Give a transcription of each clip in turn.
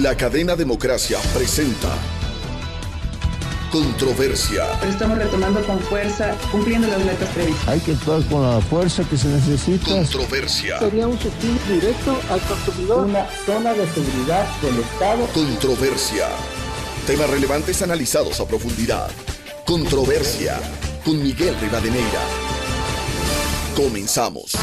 La cadena Democracia presenta Controversia. Pero estamos retomando con fuerza, cumpliendo las metas previstas. Hay que actuar con la fuerza que se necesita. Controversia. Sería un subsidio directo al consumidor. Una zona de seguridad del Estado. Controversia. Temas relevantes analizados a profundidad. Controversia. Con Miguel Rivadeneira. Comenzamos.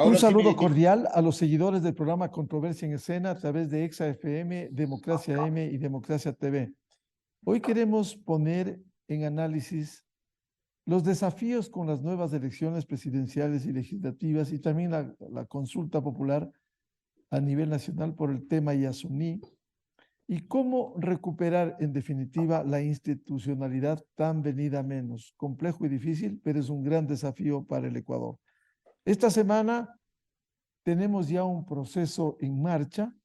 Un saludo cordial a los seguidores del programa Controversia en Escena a través de Exa FM, Democracia M y Democracia TV. Hoy queremos poner en análisis los desafíos con las nuevas elecciones presidenciales y legislativas y también la consulta popular a nivel nacional por el tema Yasuní y cómo recuperar en definitiva la institucionalidad tan venida a menos. Complejo y difícil, pero es un gran desafío para el Ecuador. Esta semana tenemos ya un proceso en marcha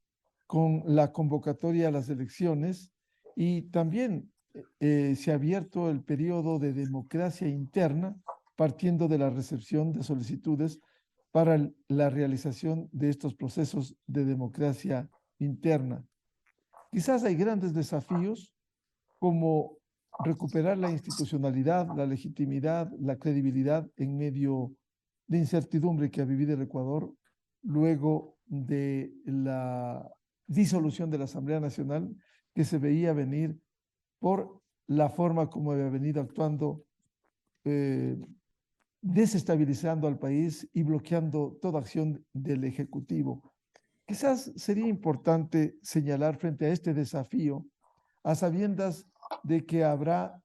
con la convocatoria a las elecciones y también se ha abierto el periodo de democracia interna partiendo de la recepción de solicitudes para la realización de estos procesos de democracia interna. Quizás hay grandes desafíos como recuperar la institucionalidad, la legitimidad, la credibilidad en medio de incertidumbre que ha vivido el Ecuador luego de la disolución de la Asamblea Nacional que se veía venir por la forma como había venido actuando, desestabilizando al país y bloqueando toda acción del Ejecutivo. Quizás sería importante señalar frente a este desafío, a sabiendas de que habrá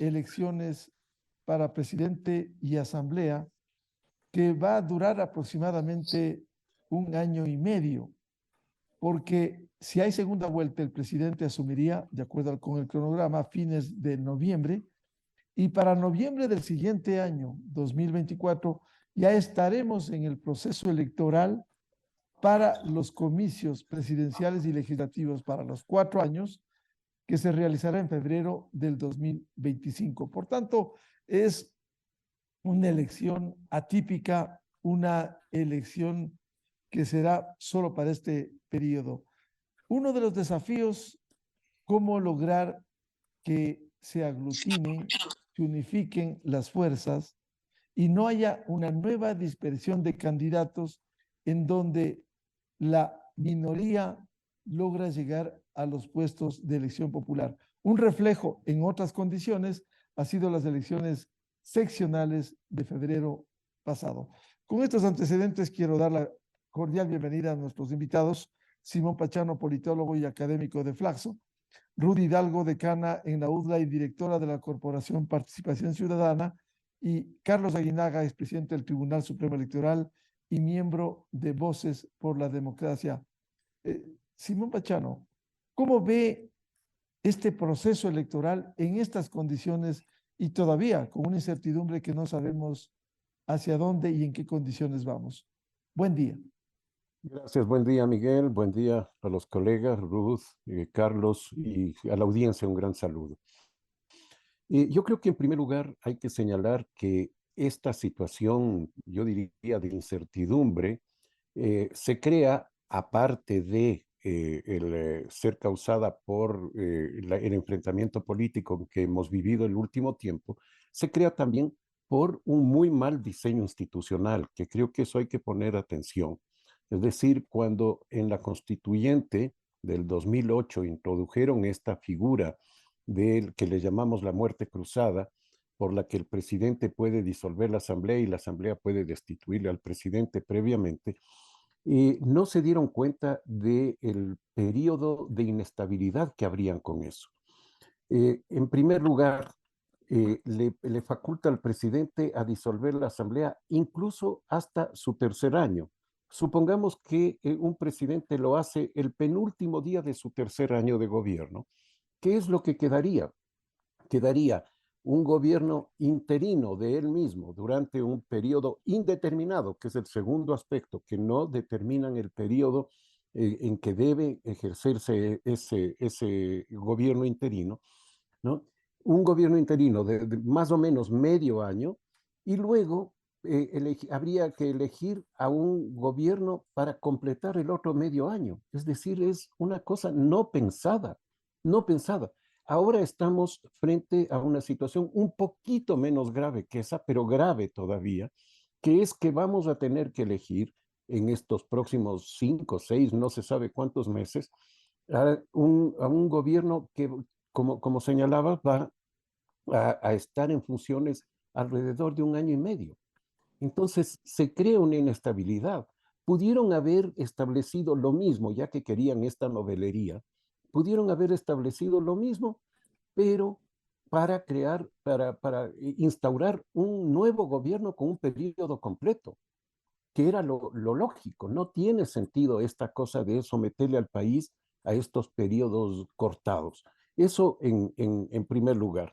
elecciones para presidente y asamblea, que va a durar aproximadamente 1 año y medio, porque si hay segunda vuelta, el presidente asumiría, de acuerdo con el cronograma, a fines de noviembre, y para noviembre del siguiente año, 2024, ya estaremos en el proceso electoral para los comicios presidenciales y legislativos para los 4 años, que se realizará en febrero del 2025. Por tanto, es una elección atípica, una elección que será solo para este periodo. Uno de los desafíos, cómo lograr que se aglutinen, se unifiquen las fuerzas y no haya una nueva dispersión de candidatos en donde la minoría logra llegar a los puestos de elección popular. Un reflejo en otras condiciones ha sido las elecciones seccionales de febrero pasado. Con estos antecedentes quiero dar la cordial bienvenida a nuestros invitados, Simón Pachano, politólogo y académico de Flaxo, Rudy Hidalgo, decana en la UDLA y directora de la Corporación Participación Ciudadana, y Carlos Aguinaga, expresidente del Tribunal Supremo Electoral y miembro de Voces por la Democracia. Simón Pachano, ¿cómo ve este proceso electoral en estas condiciones y todavía con una incertidumbre que no sabemos hacia dónde y en qué condiciones vamos? Buen día. Gracias, buen día Miguel, buen día a los colegas, Ruth, Carlos y a la audiencia un gran saludo. Yo creo que en primer lugar hay que señalar que esta situación, yo diría de incertidumbre, se crea aparte de ser causada por el enfrentamiento político que hemos vivido el último tiempo, se crea también por un muy mal diseño institucional, que creo que eso hay que poner atención. Es decir, cuando en la constituyente del 2008 introdujeron esta figura del que le llamamos la muerte cruzada, por la que el presidente puede disolver la asamblea y la asamblea puede destituirle al presidente previamente, no se dieron cuenta del periodo de inestabilidad que habrían con eso. En primer lugar, le faculta al presidente a disolver la asamblea incluso hasta su tercer año. Supongamos que un presidente lo hace el penúltimo día de su tercer año de gobierno. ¿Qué es lo que quedaría? Quedaría un gobierno interino de él mismo durante un periodo indeterminado, que es el segundo aspecto, que no determinan el periodo en que debe ejercerse ese gobierno interino, ¿no? Un gobierno interino de más o menos medio año y luego habría que elegir a un gobierno para completar el otro medio año. Es decir, es una cosa no pensada, no pensada. Ahora estamos frente a una situación un poquito menos grave que esa, pero grave todavía, que es que vamos a tener que elegir en estos próximos 5, 6, no se sabe cuántos meses, a un gobierno que, como señalaba, va a estar en funciones alrededor de un año y medio. Entonces se crea una inestabilidad. Pudieron haber establecido lo mismo, ya que querían esta novelería, pudieron haber establecido lo mismo, pero para instaurar un nuevo gobierno con un periodo completo, que era lo lógico. No tiene sentido esta cosa de someterle al país a estos periodos cortados. Eso en primer lugar.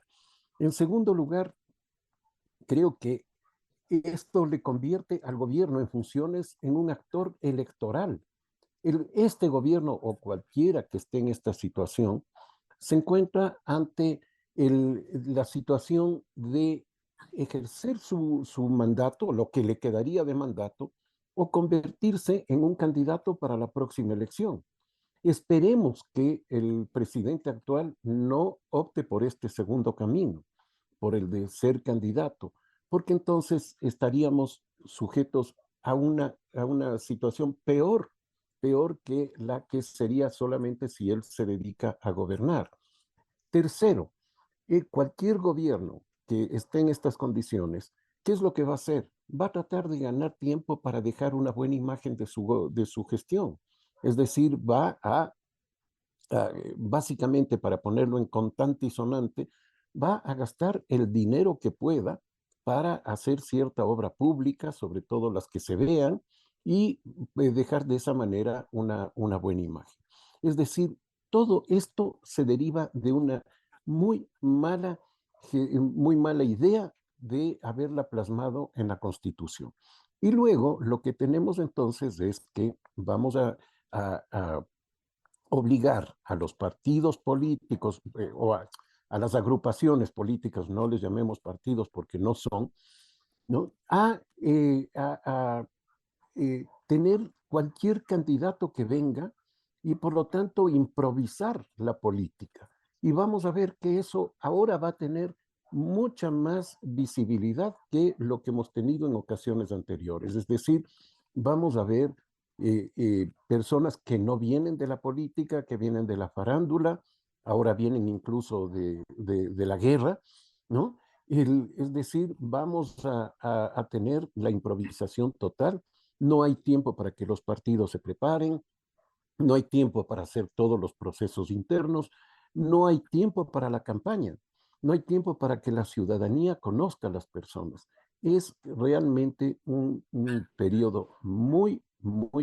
En segundo lugar, creo que esto le convierte al gobierno en funciones en un actor electoral. Este gobierno o cualquiera que esté en esta situación se encuentra ante la situación de ejercer su mandato, lo que le quedaría de mandato, o convertirse en un candidato para la próxima elección. Esperemos que el presidente actual no opte por este segundo camino, por el de ser candidato, porque entonces estaríamos sujetos a una situación peor que la que sería solamente si él se dedica a gobernar. Tercero, cualquier gobierno que esté en estas condiciones, ¿qué es lo que va a hacer? Va a tratar de ganar tiempo para dejar una buena imagen de su gestión. Es decir, básicamente, para ponerlo en contante y sonante, va a gastar el dinero que pueda para hacer cierta obra pública, sobre todo las que se vean, y dejar de esa manera una buena imagen. Es decir, todo esto se deriva de una muy muy mala idea de haberla plasmado en la Constitución. Y luego lo que tenemos entonces es que vamos a obligar a los partidos políticos a las agrupaciones políticas, no les llamemos partidos porque no son, ¿no? Tener cualquier candidato que venga y por lo tanto improvisar la política. Y vamos a ver que eso ahora va a tener mucha más visibilidad que lo que hemos tenido en ocasiones anteriores. Es decir, vamos a ver personas que no vienen de la política, que vienen de la farándula, ahora vienen incluso de la guerra, ¿no? Es decir, vamos a tener la improvisación total. No hay tiempo para que los partidos se preparen, no hay tiempo para hacer todos los procesos internos, no hay tiempo para la campaña, no hay tiempo para que la ciudadanía conozca a las personas. Es realmente un periodo muy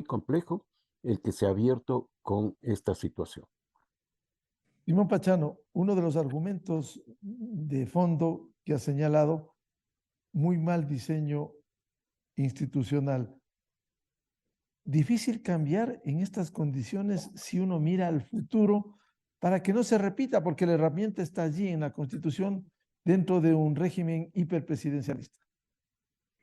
complejo el que se ha abierto con esta situación. Simón Pachano, uno de los argumentos de fondo que ha señalado, muy mal diseño institucional. Difícil cambiar en estas condiciones si uno mira al futuro para que no se repita, porque la herramienta está allí en la Constitución dentro de un régimen hiperpresidencialista.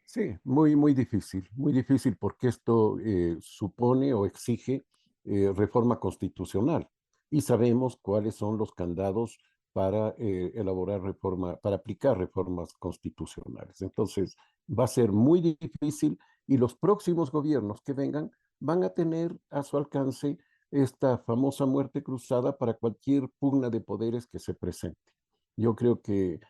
Sí, muy difícil porque esto supone o exige reforma constitucional y sabemos cuáles son los candados para para aplicar reformas constitucionales. Entonces, va a ser muy difícil y los próximos gobiernos que vengan van a tener a su alcance esta famosa muerte cruzada para cualquier pugna de poderes que se presente. Yo creo que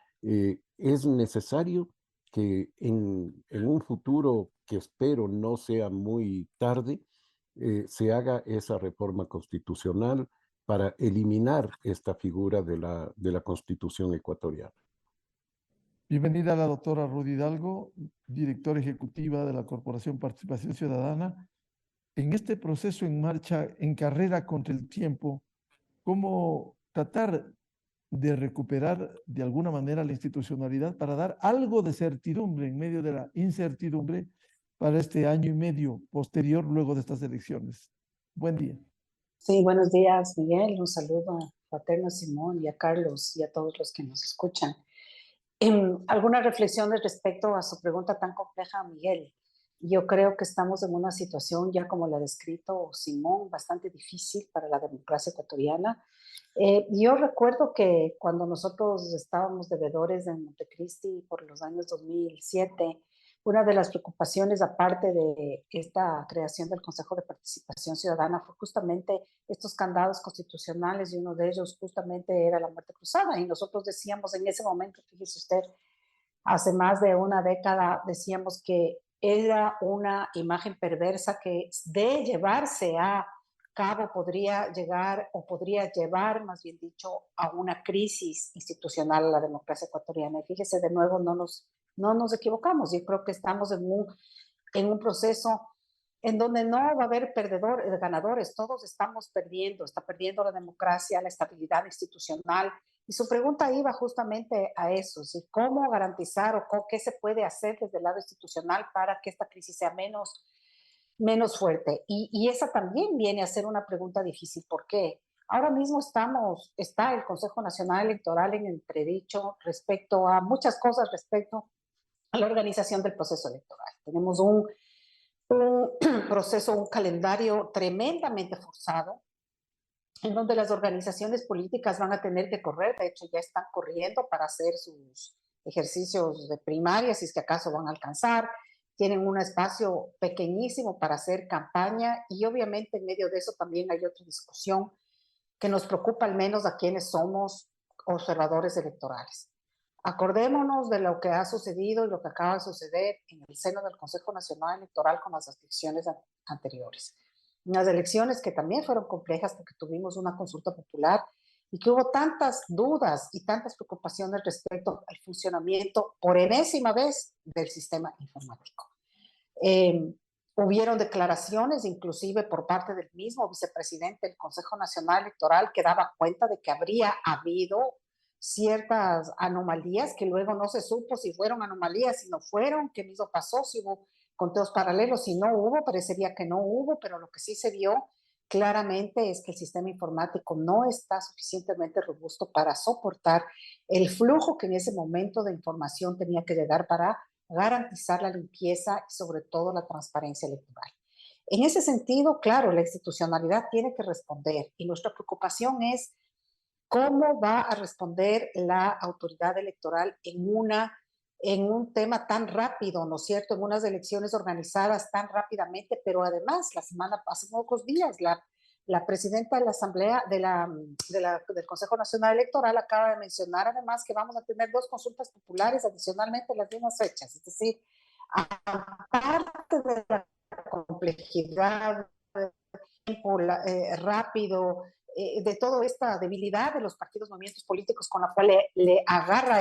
es necesario que en un futuro que espero no sea muy tarde, se haga esa reforma constitucional para eliminar esta figura de la Constitución ecuatoriana. Bienvenida a la doctora Ruth Hidalgo, directora ejecutiva de la Corporación Participación Ciudadana. En este proceso en marcha, en carrera contra el tiempo, ¿cómo tratar de recuperar de alguna manera la institucionalidad para dar algo de certidumbre en medio de la incertidumbre para este año y medio posterior luego de estas elecciones? Buen día. Sí, buenos días, Miguel. Un saludo fraterno a Simón y a Carlos y a todos los que nos escuchan. Algunas reflexiones respecto a su pregunta tan compleja, Miguel. Yo creo que estamos en una situación, ya como la ha descrito Simón, bastante difícil para la democracia ecuatoriana. Yo recuerdo que cuando nosotros estábamos de veedores en Montecristi por los años 2007, una de las preocupaciones, aparte de esta creación del Consejo de Participación Ciudadana, fue justamente estos candados constitucionales, y uno de ellos justamente era la muerte cruzada. Y nosotros decíamos en ese momento, fíjese usted, hace más de una década, decíamos que era una imagen perversa que de llevarse a cabo podría llegar, o podría llevar, más bien dicho, a una crisis institucional a la democracia ecuatoriana. Y fíjese, de nuevo, no nos equivocamos. Yo creo que estamos en un proceso en donde no va a haber perdedores, ganadores, todos estamos perdiendo, está perdiendo la democracia, la estabilidad institucional. Y su pregunta iba justamente a eso, ¿sí? ¿Cómo garantizar o qué se puede hacer desde el lado institucional para que esta crisis sea menos fuerte? Y esa también viene a ser una pregunta difícil. ¿Por qué? Ahora mismo está el Consejo Nacional Electoral en entredicho respecto a muchas cosas, respecto a la organización del proceso electoral. Tenemos un proceso, un calendario tremendamente forzado, en donde las organizaciones políticas van a tener que correr, de hecho ya están corriendo para hacer sus ejercicios de primaria, si es que acaso van a alcanzar, tienen un espacio pequeñísimo para hacer campaña, y obviamente en medio de eso también hay otra discusión que nos preocupa al menos a quienes somos observadores electorales. Acordémonos de lo que ha sucedido y lo que acaba de suceder en el seno del Consejo Nacional Electoral con las elecciones anteriores. Unas elecciones que también fueron complejas porque tuvimos una consulta popular y que hubo tantas dudas y tantas preocupaciones respecto al funcionamiento por enésima vez del sistema informático. Hubieron declaraciones, inclusive por parte del mismo vicepresidente del Consejo Nacional Electoral, que daba cuenta de que habría habido ciertas anomalías que luego no se supo si fueron anomalías, si no fueron, qué mismo pasó, si hubo conteos paralelos, si no hubo, parecería que no hubo, pero lo que sí se vio claramente es que el sistema informático no está suficientemente robusto para soportar el flujo que en ese momento de información tenía que llegar para garantizar la limpieza y sobre todo la transparencia electoral. En ese sentido, claro, la institucionalidad tiene que responder, y nuestra preocupación es cómo va a responder la autoridad electoral en un tema tan rápido, ¿no es cierto? En unas elecciones organizadas tan rápidamente, pero además, hace pocos días, la presidenta de la Asamblea del Consejo Nacional Electoral acaba de mencionar además que vamos a tener 2 consultas populares adicionalmente en las mismas fechas. Es decir, aparte de la complejidad, del tiempo rápido, de toda esta debilidad de los partidos, movimientos políticos con la cual le agarra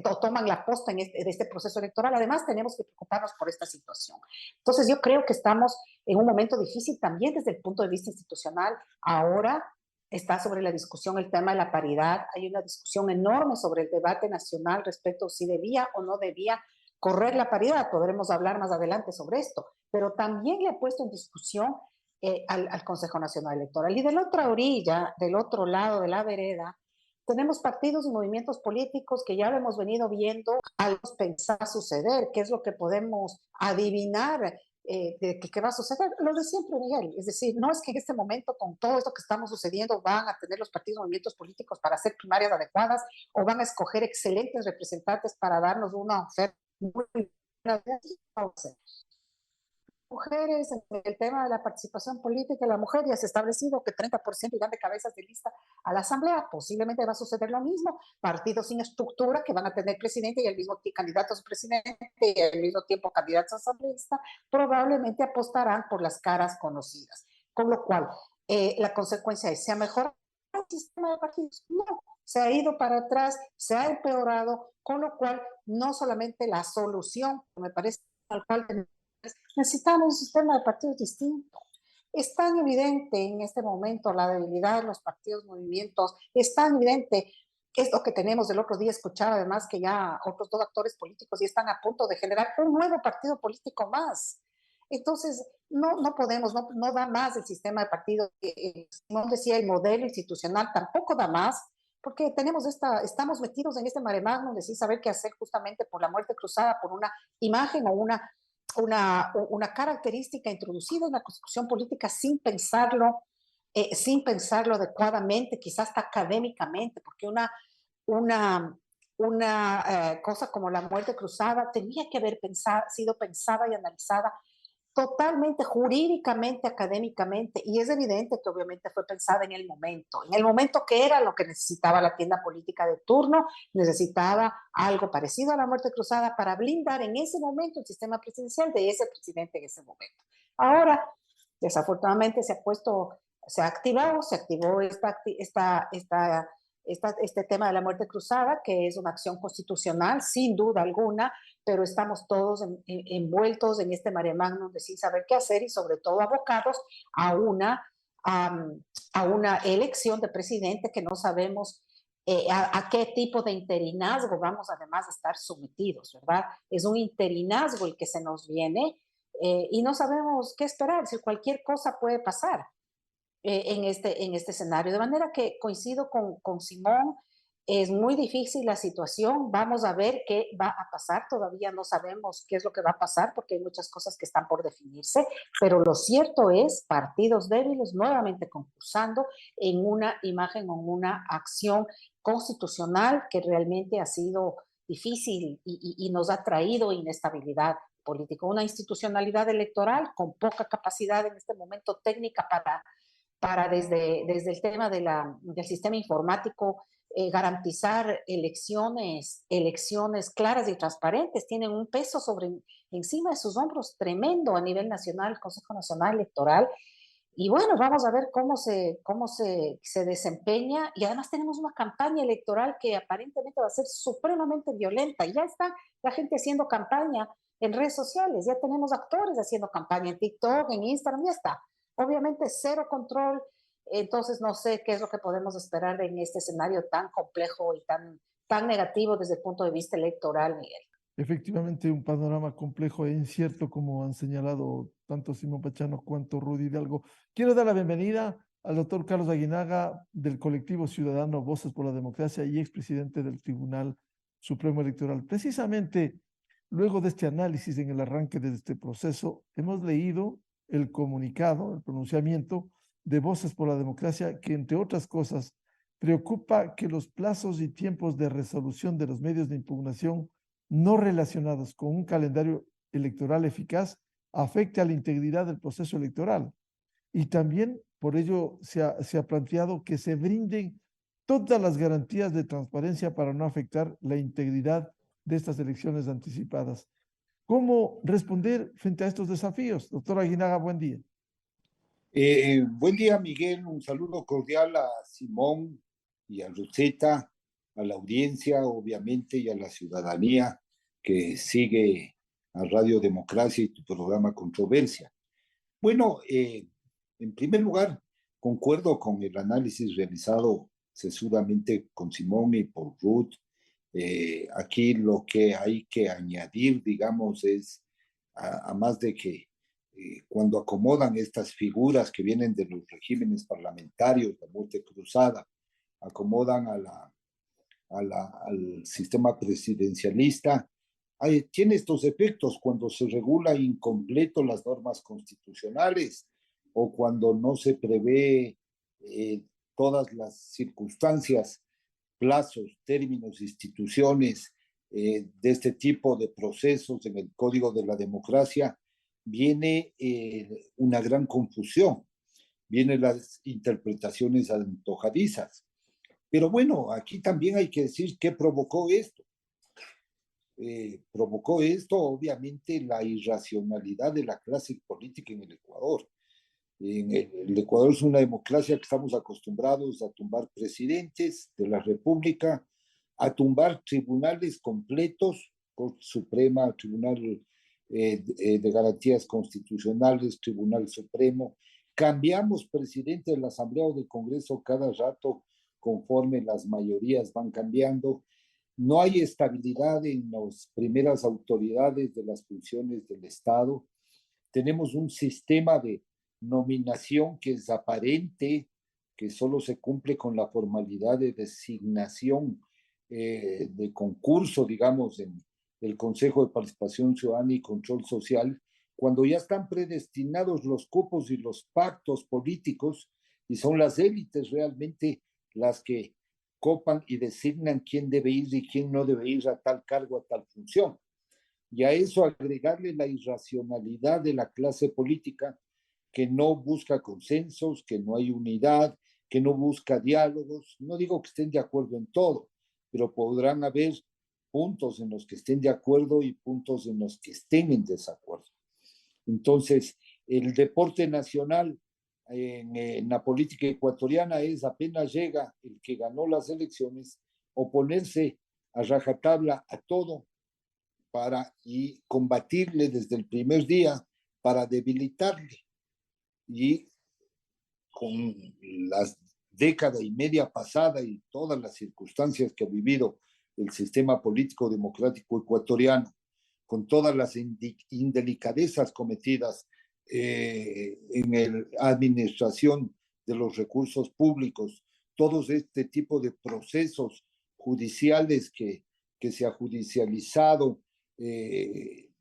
o toman la posta de este proceso electoral, además tenemos que preocuparnos por esta situación. Entonces yo creo que estamos en un momento difícil también desde el punto de vista institucional. Ahora está sobre la discusión el tema de la paridad, hay una discusión enorme sobre el debate nacional respecto a si debía o no debía correr la paridad, podremos hablar más adelante sobre esto, pero también le ha puesto en discusión al Consejo Nacional Electoral. Y de la otra orilla, del otro lado de la vereda, tenemos partidos y movimientos políticos que ya lo hemos venido viendo, al pensar suceder, qué es lo que podemos adivinar de qué va a suceder. Lo de siempre, Miguel, es decir, no es que en este momento con todo esto que estamos sucediendo van a tener los partidos y movimientos políticos para hacer primarias adecuadas o van a escoger excelentes representantes para darnos una oferta muy buena. Mujeres, en el tema de la participación política, la mujer ya se ha establecido que 30% irán de cabezas de lista a la asamblea, posiblemente va a suceder lo mismo, partidos sin estructura que van a tener presidente y al mismo tiempo candidatos a presidente y al mismo tiempo candidatos a asambleísta, probablemente apostarán por las caras conocidas, con lo cual la consecuencia es, ¿se ha mejorado el sistema de partidos? No, se ha ido para atrás, se ha empeorado, con lo cual no solamente la solución, me parece, al cual necesitamos un sistema de partidos distinto. Es tan evidente en este momento la debilidad de los partidos, movimientos, es tan evidente esto que tenemos. El otro día escuchaba además que ya otros 2 actores políticos ya están a punto de generar un nuevo partido político más. Entonces, no podemos, no da más el sistema de partidos. Simón decía, el modelo institucional tampoco da más, porque estamos metidos en este mare magnum de sin saber qué hacer justamente por la muerte cruzada, por una imagen o una característica introducida en la construcción política sin pensarlo adecuadamente, quizás hasta académicamente, porque una cosa como la muerte cruzada tenía que haber sido pensada y analizada totalmente jurídicamente, académicamente, y es evidente que obviamente fue pensada en el momento que era lo que necesitaba la tienda política de turno, necesitaba algo parecido a la muerte cruzada para blindar en ese momento el sistema presidencial de ese presidente en ese momento. Ahora, desafortunadamente se activó este tema de la muerte cruzada, que es una acción constitucional, sin duda alguna, pero estamos todos envueltos en este mare magnum de sin saber qué hacer y sobre todo abocados a una elección de presidente que no sabemos a qué tipo de interinazgo vamos además a estar sometidos, ¿verdad? Es un interinazgo el que se nos viene y no sabemos qué esperar, si cualquier cosa puede pasar en este escenario. De manera que coincido con Simón, es muy difícil la situación, vamos a ver qué va a pasar, todavía no sabemos qué es lo que va a pasar porque hay muchas cosas que están por definirse, pero lo cierto es partidos débiles nuevamente concursando en una imagen o en una acción constitucional que realmente ha sido difícil y nos ha traído inestabilidad política, una institucionalidad electoral con poca capacidad en este momento técnica para desde el tema del sistema informático garantizar elecciones claras y transparentes. Tienen un peso encima de sus hombros tremendo a nivel nacional, el Consejo Nacional Electoral. Y bueno, vamos a ver cómo se desempeña. Y además tenemos una campaña electoral que aparentemente va a ser supremamente violenta. Ya está la gente haciendo campaña en redes sociales, ya tenemos actores haciendo campaña en TikTok, en Instagram, ya está. Obviamente cero control, entonces no sé qué es lo que podemos esperar en este escenario tan complejo y tan negativo desde el punto de vista electoral, Miguel. Efectivamente, un panorama complejo e incierto, como han señalado tanto Simón Pachano cuanto Rudy Hidalgo. Quiero dar la bienvenida al doctor Carlos Aguinaga, del colectivo ciudadano Voces por la Democracia y expresidente del Tribunal Supremo Electoral. Precisamente, luego de este análisis en el arranque de este proceso, hemos leído el comunicado, el pronunciamiento de Voces por la Democracia, que entre otras cosas preocupa que los plazos y tiempos de resolución de los medios de impugnación no relacionados con un calendario electoral eficaz afecte a la integridad del proceso electoral. Y también por ello se ha planteado que se brinden todas las garantías de transparencia para no afectar la integridad de estas elecciones anticipadas. ¿Cómo responder frente a estos desafíos? Doctor Aguinaga, buen día. Buen día, Miguel. Un saludo cordial a Simón y a Rosetta, a la audiencia, obviamente, y a la ciudadanía que sigue a Radio Democracia y tu programa Controversia. Bueno, en primer lugar, concuerdo con el análisis realizado sesudamente con Simón y por Ruth. Aquí lo que hay que añadir, digamos, es a más de que cuando acomodan estas figuras que vienen de los regímenes parlamentarios, la muerte cruzada, acomodan al sistema presidencialista, tiene estos efectos cuando se regula incompleto las normas constitucionales o cuando no se prevé todas las circunstancias, plazos, términos, instituciones de este tipo de procesos en el Código de la Democracia, viene una gran confusión, vienen las interpretaciones antojadizas. Pero bueno, aquí también hay que decir qué provocó esto. Provocó esto, obviamente, la irracionalidad de la clase política en el Ecuador. El Ecuador es una democracia que estamos acostumbrados a tumbar presidentes de la República, a tumbar tribunales completos, Corte Suprema, Tribunal de Garantías Constitucionales, Tribunal Supremo. Cambiamos presidente de la Asamblea o del Congreso cada rato conforme las mayorías van cambiando. No hay estabilidad en las primeras autoridades de las funciones del Estado. tenemos un sistema de nominación que es aparente, que solo se cumple con la formalidad de designación de concurso, digamos, en el Consejo de Participación Ciudadana y Control Social, cuando ya están predestinados los cupos y los pactos políticos, y son las élites realmente las que copan y designan quién debe ir y quién no debe ir a tal cargo, a tal función. Y a eso agregarle la irracionalidad de la clase política que no busca consensos, que no hay unidad, que no busca diálogos. No digo que estén de acuerdo en todo, pero podrán haber puntos en los que estén de acuerdo y puntos en los que estén en desacuerdo. Entonces, el deporte nacional en la política ecuatoriana es apenas llega el que ganó las elecciones, oponerse a rajatabla a todo y combatirle desde el primer día para debilitarle. Y con la década y media pasada y todas las circunstancias que ha vivido el sistema político democrático ecuatoriano, con todas las indelicadezas cometidas en la administración de los recursos públicos, todos este tipo de procesos judiciales que se ha judicializado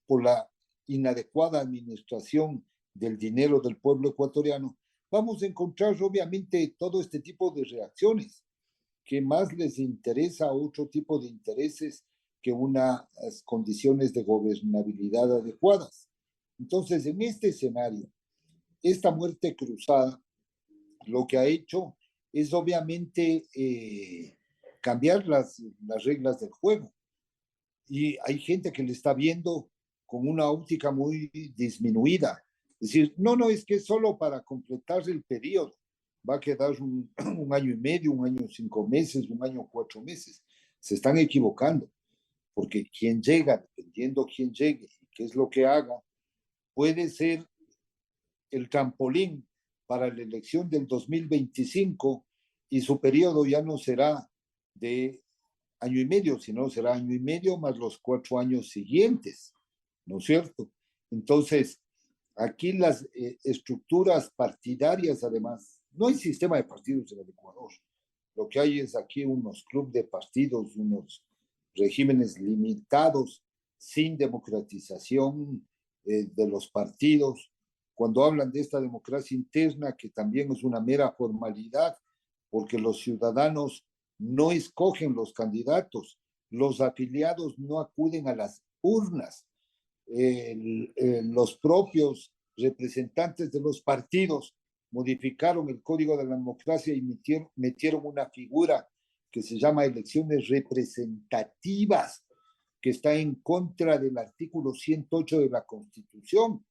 por la inadecuada administración del dinero del pueblo ecuatoriano, vamos a encontrar obviamente todo este tipo de reacciones que más les interesa otro tipo de intereses que unas condiciones de gobernabilidad adecuadas. Entonces, en este escenario, esta muerte cruzada lo que ha hecho es obviamente cambiar las reglas del juego. Y hay gente que le está viendo con una óptica muy disminuida. Es decir, no, es que es solo para completar el periodo. Va a quedar un año y medio, un año 5 meses, un año 4 meses. Se están equivocando, porque quien llega, dependiendo quién llegue y qué es lo que haga, puede ser el trampolín para la elección del 2025 y su periodo ya no será de año y medio, sino será año y medio más los 4 años siguientes, ¿no es cierto? Entonces, aquí las estructuras partidarias, además, no hay sistema de partidos en el Ecuador. Lo que hay es aquí unos clubes de partidos, unos regímenes limitados, sin democratización de los partidos. Cuando hablan de esta democracia interna, que también es una mera formalidad, porque los ciudadanos no escogen los candidatos, los afiliados no acuden a las urnas, los propios representantes de los partidos modificaron el código de la democracia y metieron una figura que se llama elecciones representativas, que está en contra del artículo 108 de la Constitución.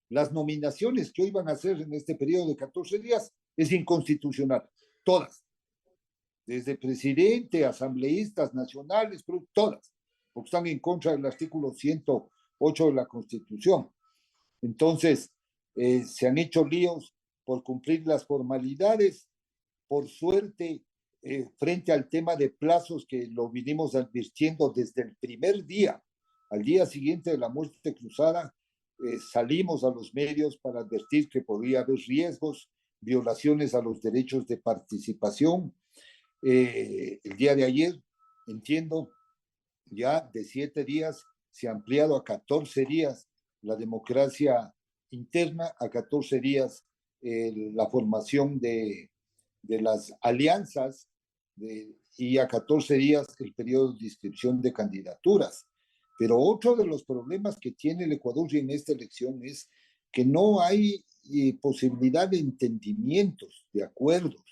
Las nominaciones que hoy van a hacer en este periodo de 14 días es inconstitucional, todas, desde presidente, asambleístas nacionales, todas, porque están en contra del artículo 108 de la Constitución. Entonces, se han hecho líos por cumplir las formalidades. Por suerte, frente al tema de plazos que lo vinimos advirtiendo desde el primer día, al día siguiente de la muerte cruzada, salimos a los medios para advertir que podría haber riesgos, violaciones a los derechos de participación. El día de ayer, entiendo, ya de 7 días se ha ampliado a 14 días la democracia interna, a 14 días la formación de las alianzas y a 14 días el periodo de inscripción de candidaturas. Pero otro de los problemas que tiene el Ecuador en esta elección es que no hay posibilidad de entendimientos, de acuerdos.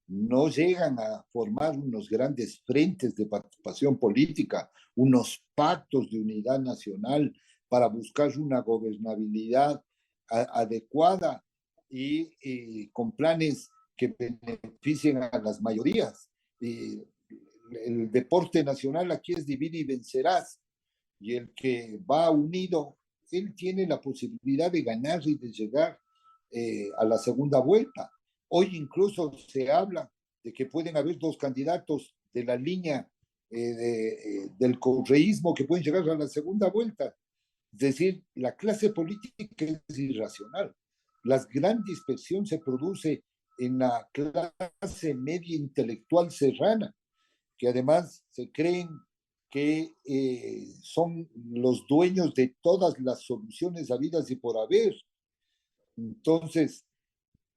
No llegan a formar unos grandes frentes de participación política, unos pactos de unidad nacional para buscar una gobernabilidad adecuada y con planes que beneficien a las mayorías. El deporte nacional aquí es divide y vencerás, y el que va unido, él tiene la posibilidad de ganar y de llegar a la segunda vuelta. Hoy incluso se habla de que pueden haber 2 candidatos de la línea del correísmo que pueden llegar a la segunda vuelta. Es decir, la clase política es irracional. La gran dispersión se produce en la clase media intelectual serrana, que además se creen que son los dueños de todas las soluciones habidas y por haber. Entonces,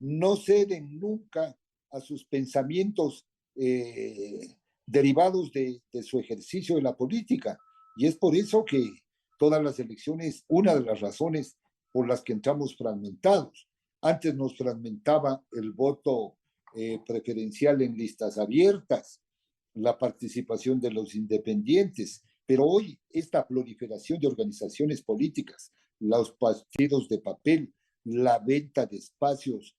no ceden nunca a sus pensamientos derivados de su ejercicio de la política. Y es por eso que todas las elecciones, una de las razones por las que entramos fragmentados. Antes nos fragmentaba el voto preferencial en listas abiertas, la participación de los independientes, pero hoy esta proliferación de organizaciones políticas, los partidos de papel, la venta de espacios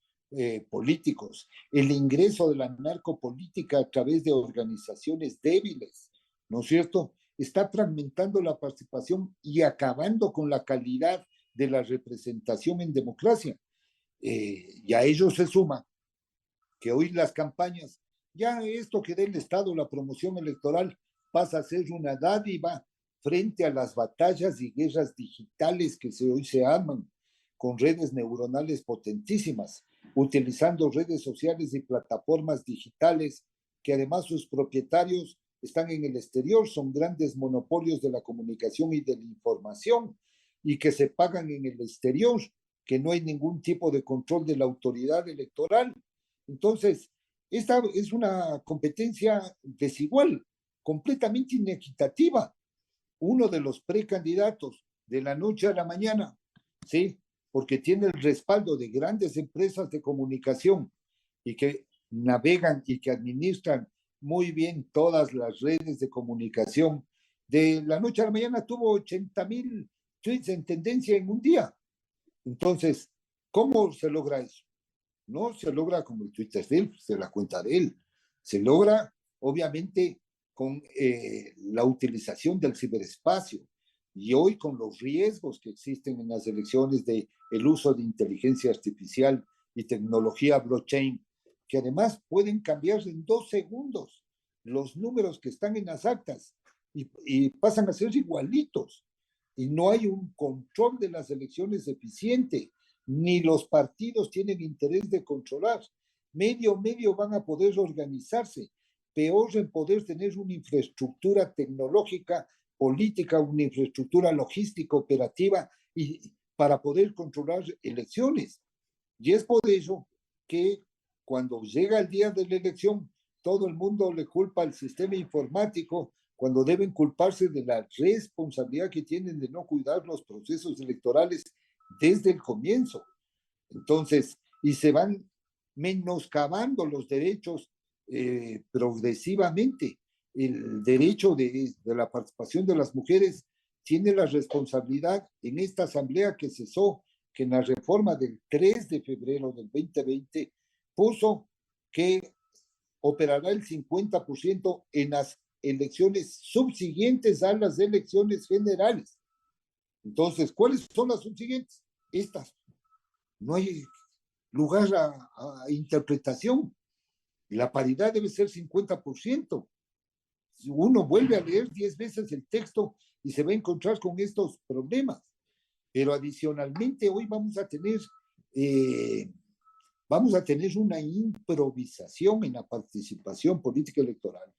políticos, el ingreso de la narcopolítica a través de organizaciones débiles, ¿no es cierto?, está fragmentando la participación y acabando con la calidad de la representación en democracia. Y a ello se suma que hoy las campañas, ya esto que da el Estado, la promoción electoral, pasa a ser una dádiva frente a las batallas y guerras digitales que hoy se arman con redes neuronales potentísimas, utilizando redes sociales y plataformas digitales que además sus propietarios están en el exterior, son grandes monopolios de la comunicación y de la información y que se pagan en el exterior, que no hay ningún tipo de control de la autoridad electoral. Entonces, esta es una competencia desigual, completamente inequitativa. Uno de los precandidatos de la noche a la mañana, ¿sí?, porque tiene el respaldo de grandes empresas de comunicación y que navegan y que administran muy bien todas las redes de comunicación, de la noche a la mañana tuvo 80,000 tweets en tendencia en un día. Entonces, ¿cómo se logra eso? No se logra como el Twitter de él, de la cuenta de él. Se logra, obviamente, con la utilización del ciberespacio y hoy con los riesgos que existen en las elecciones de el uso de inteligencia artificial y tecnología blockchain, que además pueden cambiar en 2 segundos los números que están en las actas y pasan a ser igualitos. Y no hay un control de las elecciones eficiente, ni los partidos tienen interés de controlar. Medio van a poder organizarse, peor en poder tener una infraestructura tecnológica, política, una infraestructura logística, operativa, y para poder controlar elecciones. Y es por eso que cuando llega el día de la elección, todo el mundo le culpa al sistema informático, cuando deben culparse de la responsabilidad que tienen de no cuidar los procesos electorales desde el comienzo. Entonces, y se van menoscabando los derechos progresivamente. El derecho de la participación de las mujeres tiene la responsabilidad en esta asamblea que cesó, que en la reforma del 3 de febrero del 2020 puso que operará el 50% en las elecciones subsiguientes a las elecciones generales. Entonces, ¿cuáles son las subsiguientes? Estas. No hay lugar a interpretación. La paridad debe ser 50%. Uno vuelve a leer 10 veces el texto y se va a encontrar con estos problemas. Pero adicionalmente hoy vamos a tener una improvisación en la participación política electoral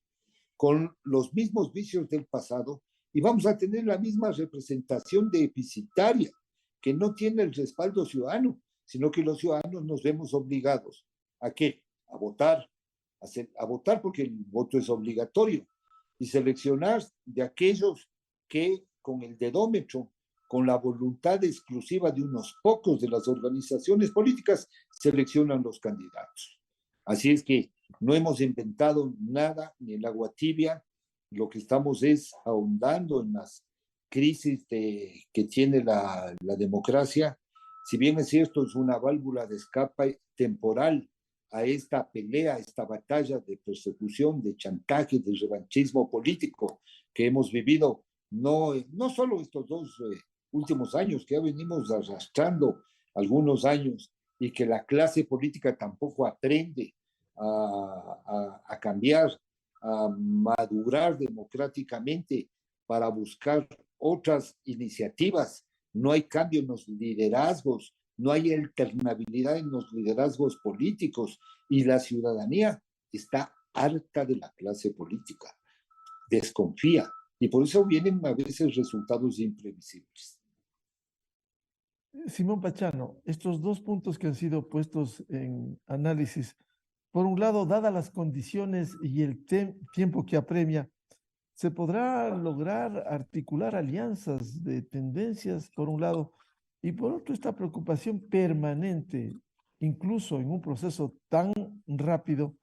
con los mismos vicios del pasado y vamos a tener la misma representación deficitaria que no tiene el respaldo ciudadano, sino que los ciudadanos nos vemos obligados ¿a qué? A votar, a votar porque el voto es obligatorio y seleccionar de aquellos que con el dedómetro, con la voluntad exclusiva de unos pocos de las organizaciones políticas, seleccionan los candidatos. Así es que no hemos inventado nada ni el agua tibia, lo que estamos es ahondando en las crisis que tiene la democracia. Si bien es cierto, es una válvula de escape temporal a esta pelea, a esta batalla de persecución, de chantaje, de revanchismo político que hemos vivido, no solo estos 2 últimos años, que ya venimos arrastrando algunos años y que la clase política tampoco aprende a cambiar, a madurar democráticamente para buscar otras iniciativas no hay cambio en los liderazgos, no hay alternabilidad en los liderazgos políticos y la ciudadanía está harta de la clase política, desconfía y por eso vienen a veces resultados imprevisibles. Simón Pachano, estos dos puntos que han sido puestos en análisis, por un lado, dadas las condiciones y el tiempo que apremia, ¿se podrá lograr articular alianzas de tendencias, por un lado, y por otro, esta preocupación permanente, incluso en un proceso tan rápido,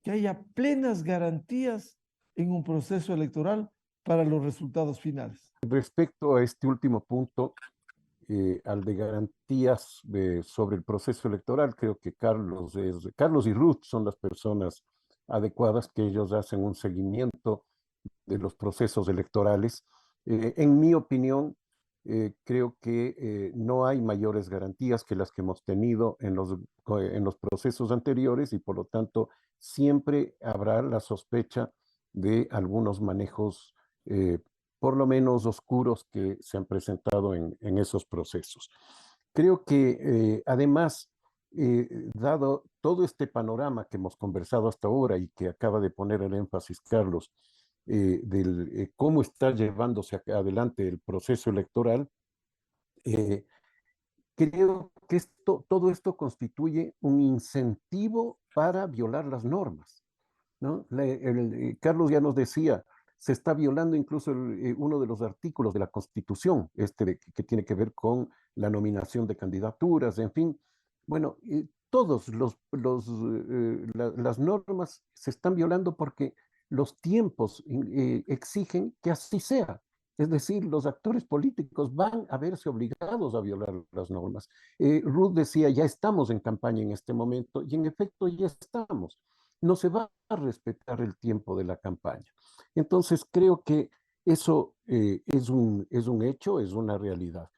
que haya plenas garantías en un proceso electoral para los resultados finales? Respecto a este último punto, al de garantías sobre el proceso electoral, creo que Carlos y Ruth son las personas adecuadas, que ellos hacen un seguimiento de los procesos electorales. En mi opinión, creo que no hay mayores garantías que las que hemos tenido en los procesos anteriores y por lo tanto siempre habrá la sospecha de algunos manejos por lo menos oscuros que se han presentado en esos procesos. Creo que además, dado todo este panorama que hemos conversado hasta ahora y que acaba de poner el énfasis Carlos, cómo está llevándose adelante el proceso electoral, creo que todo esto constituye un incentivo para violar las normas, ¿no? Carlos ya nos decía, se está violando incluso uno de los artículos de la Constitución, que tiene que ver con la nominación de candidaturas, en fin. Bueno, todos las normas se están violando porque los tiempos exigen que así sea. Es decir, los actores políticos van a verse obligados a violar las normas. Ruth decía, ya estamos en campaña en este momento, y en efecto ya estamos. No se va a respetar el tiempo de la campaña. Entonces, creo que eso es un hecho, es una realidad.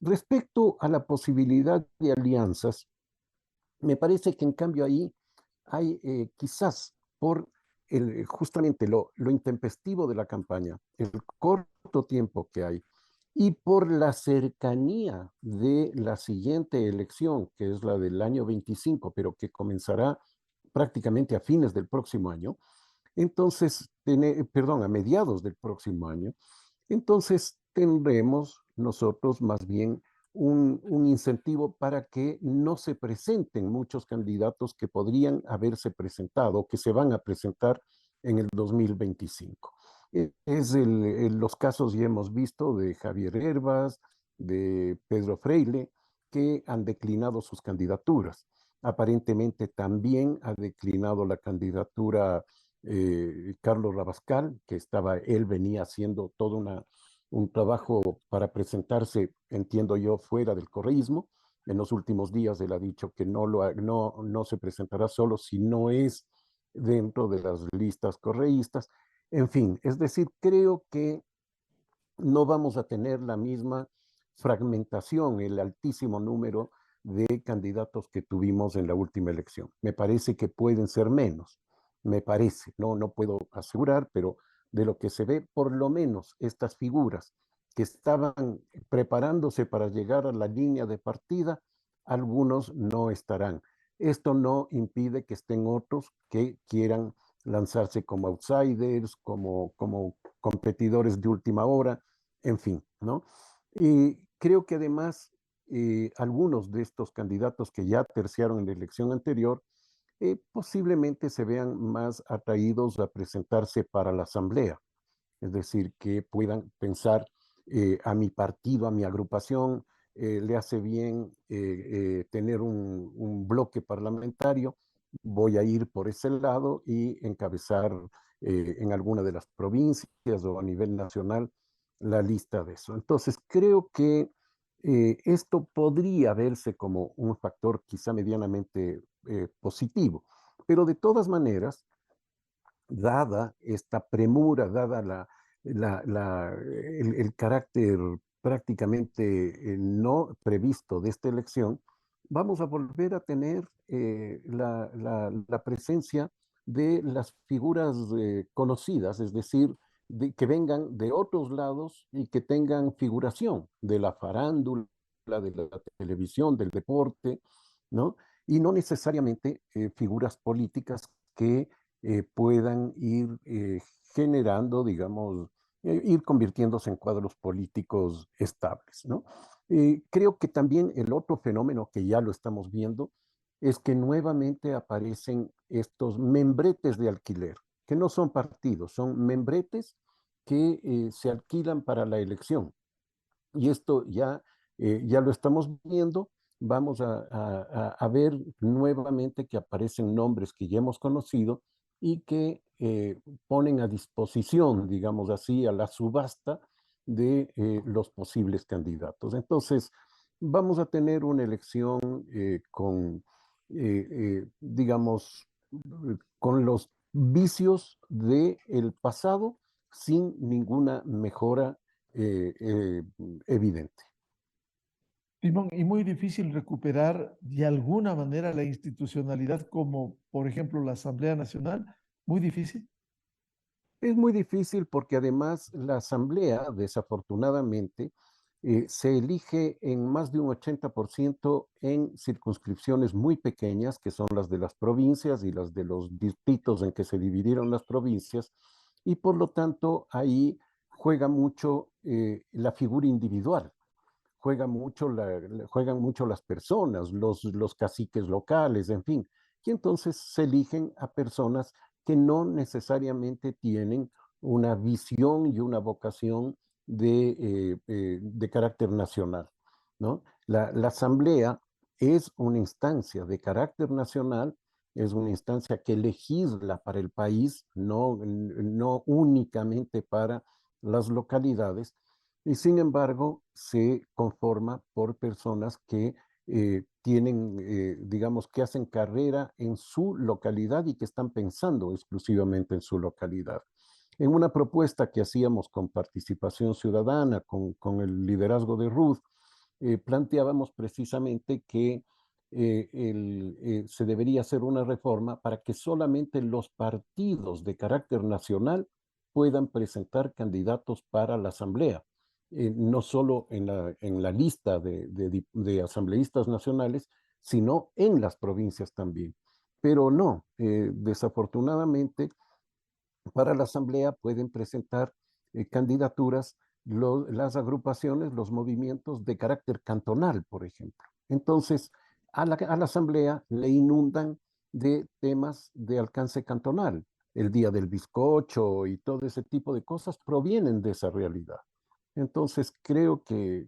Respecto a la posibilidad de alianzas, me parece que en cambio ahí hay quizás por justamente lo intempestivo de la campaña, el corto tiempo que hay, y por la cercanía de la siguiente elección, que es la del año 25, pero que comenzará prácticamente a fines del próximo año, entonces, perdón, a mediados del próximo año, entonces tendremos nosotros más bien un incentivo para que no se presenten muchos candidatos que podrían haberse presentado, que se van a presentar en el 2025. Los casos ya hemos visto de Javier Herbas, de Pedro Freile, que han declinado sus candidaturas. Aparentemente también ha declinado la candidatura Carlos Rabascal, que él venía haciendo todo un trabajo para presentarse, entiendo yo, fuera del correísmo. En los últimos días él ha dicho que no se presentará solo si no es dentro de las listas correístas. En fin, es decir, creo que no vamos a tener la misma fragmentación, el altísimo número de candidatos que tuvimos en la última elección. Me parece que pueden ser menos, me parece, no puedo asegurar, pero de lo que se ve, por lo menos estas figuras que estaban preparándose para llegar a la línea de partida, algunos no estarán. Esto no impide que estén otros que quieran lanzarse como outsiders, como competidores de última hora, en fin, ¿no? Y creo que además algunos de estos candidatos que ya terciaron en la elección anterior posiblemente se vean más atraídos a presentarse para la asamblea, es decir, que puedan pensar a mi partido, a mi agrupación, le hace bien tener un bloque parlamentario, voy a ir por ese lado y encabezar en alguna de las provincias o a nivel nacional la lista de eso. Entonces, creo que esto podría verse como un factor quizá medianamente positivo, pero de todas maneras, dada esta premura, dada el carácter prácticamente no previsto de esta elección, vamos a volver a tener la presencia de las figuras conocidas, es decir, que vengan de otros lados y que tengan figuración de la farándula, de la televisión, del deporte, ¿no? Y no necesariamente figuras políticas que puedan ir generando, digamos, ir convirtiéndose en cuadros políticos estables, ¿no? Creo que también el otro fenómeno que ya lo estamos viendo es que nuevamente aparecen estos membretes de alquiler, que no son partidos, son membretes que se alquilan para la elección. Y esto ya lo estamos viendo. Vamos a ver nuevamente que aparecen nombres que ya hemos conocido y que ponen a disposición, digamos así, a la subasta de los posibles candidatos. Entonces, vamos a tener una elección digamos, con los vicios del pasado sin ninguna mejora evidente. Simón, y muy difícil recuperar de alguna manera la institucionalidad como, por ejemplo, la Asamblea Nacional. Muy difícil. Es muy difícil porque además la Asamblea, desafortunadamente, se elige en más de un 80% en circunscripciones muy pequeñas, que son las de las provincias y las de los distritos en que se dividieron las provincias, y por lo tanto ahí juega mucho la figura individual. Juegan mucho las personas, los caciques locales, en fin. Y entonces se eligen a personas que no necesariamente tienen una visión y una vocación de carácter nacional, ¿no? La asamblea es una instancia de carácter nacional, es una instancia que legisla para el país, no únicamente para las localidades, y sin embargo se conforma por personas que tienen, digamos, que hacen carrera en su localidad y que están pensando exclusivamente en su localidad. En una propuesta que hacíamos con participación ciudadana, con el liderazgo de Ruth, planteábamos precisamente que se debería hacer una reforma para que solamente los partidos de carácter nacional puedan presentar candidatos para la Asamblea. No solo en la lista de asambleístas nacionales, sino en las provincias también. Pero no, desafortunadamente, para la Asamblea pueden presentar candidaturas las agrupaciones, los movimientos de carácter cantonal, por ejemplo. Entonces, a la Asamblea le inundan de temas de alcance cantonal. El Día del Bizcocho y todo ese tipo de cosas provienen de esa realidad. Entonces, creo que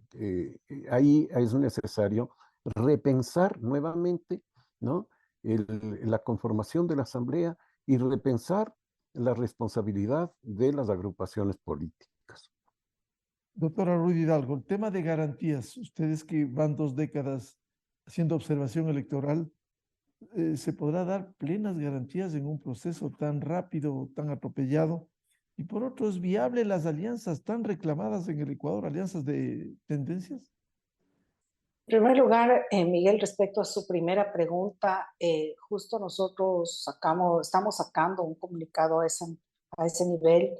ahí es necesario repensar nuevamente, ¿no? La conformación de la Asamblea y repensar la responsabilidad de las agrupaciones políticas. Doctora Ruth Hidalgo, el tema de garantías, ustedes que van 2 décadas haciendo observación electoral, ¿se podrá dar plenas garantías en un proceso tan rápido, tan atropellado? Y por otro, ¿es viable las alianzas tan reclamadas en el Ecuador, alianzas de tendencias? En primer lugar, Miguel, respecto a su primera pregunta, justo nosotros estamos sacando un comunicado a ese nivel,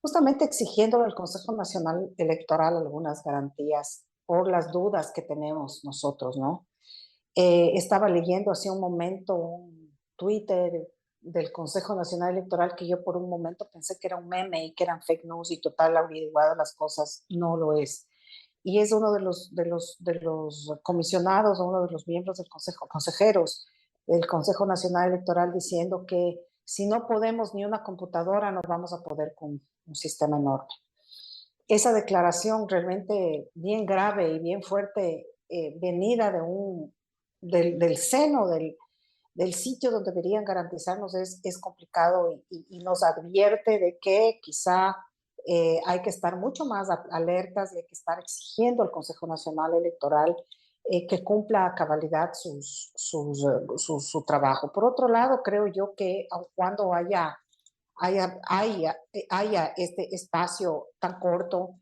justamente exigiendo al Consejo Nacional Electoral algunas garantías por las dudas que tenemos nosotros, ¿no? Estaba leyendo hace un momento un Twitter del Consejo Nacional Electoral que yo por un momento pensé que era un meme y que eran fake news y total averiguado las cosas, no lo es. Y es uno de los comisionados, uno de los miembros del Consejo, consejeros del Consejo Nacional Electoral diciendo que si no podemos ni una computadora, no vamos a poder con un sistema enorme. Esa declaración realmente bien grave y bien fuerte, venida del seno del sitio donde deberían garantizarnos es complicado y nos advierte de que quizá hay que estar mucho más alertas y hay que estar exigiendo al Consejo Nacional Electoral que cumpla a cabalidad su trabajo. Por otro lado, creo yo que cuando haya este espacio tan corto,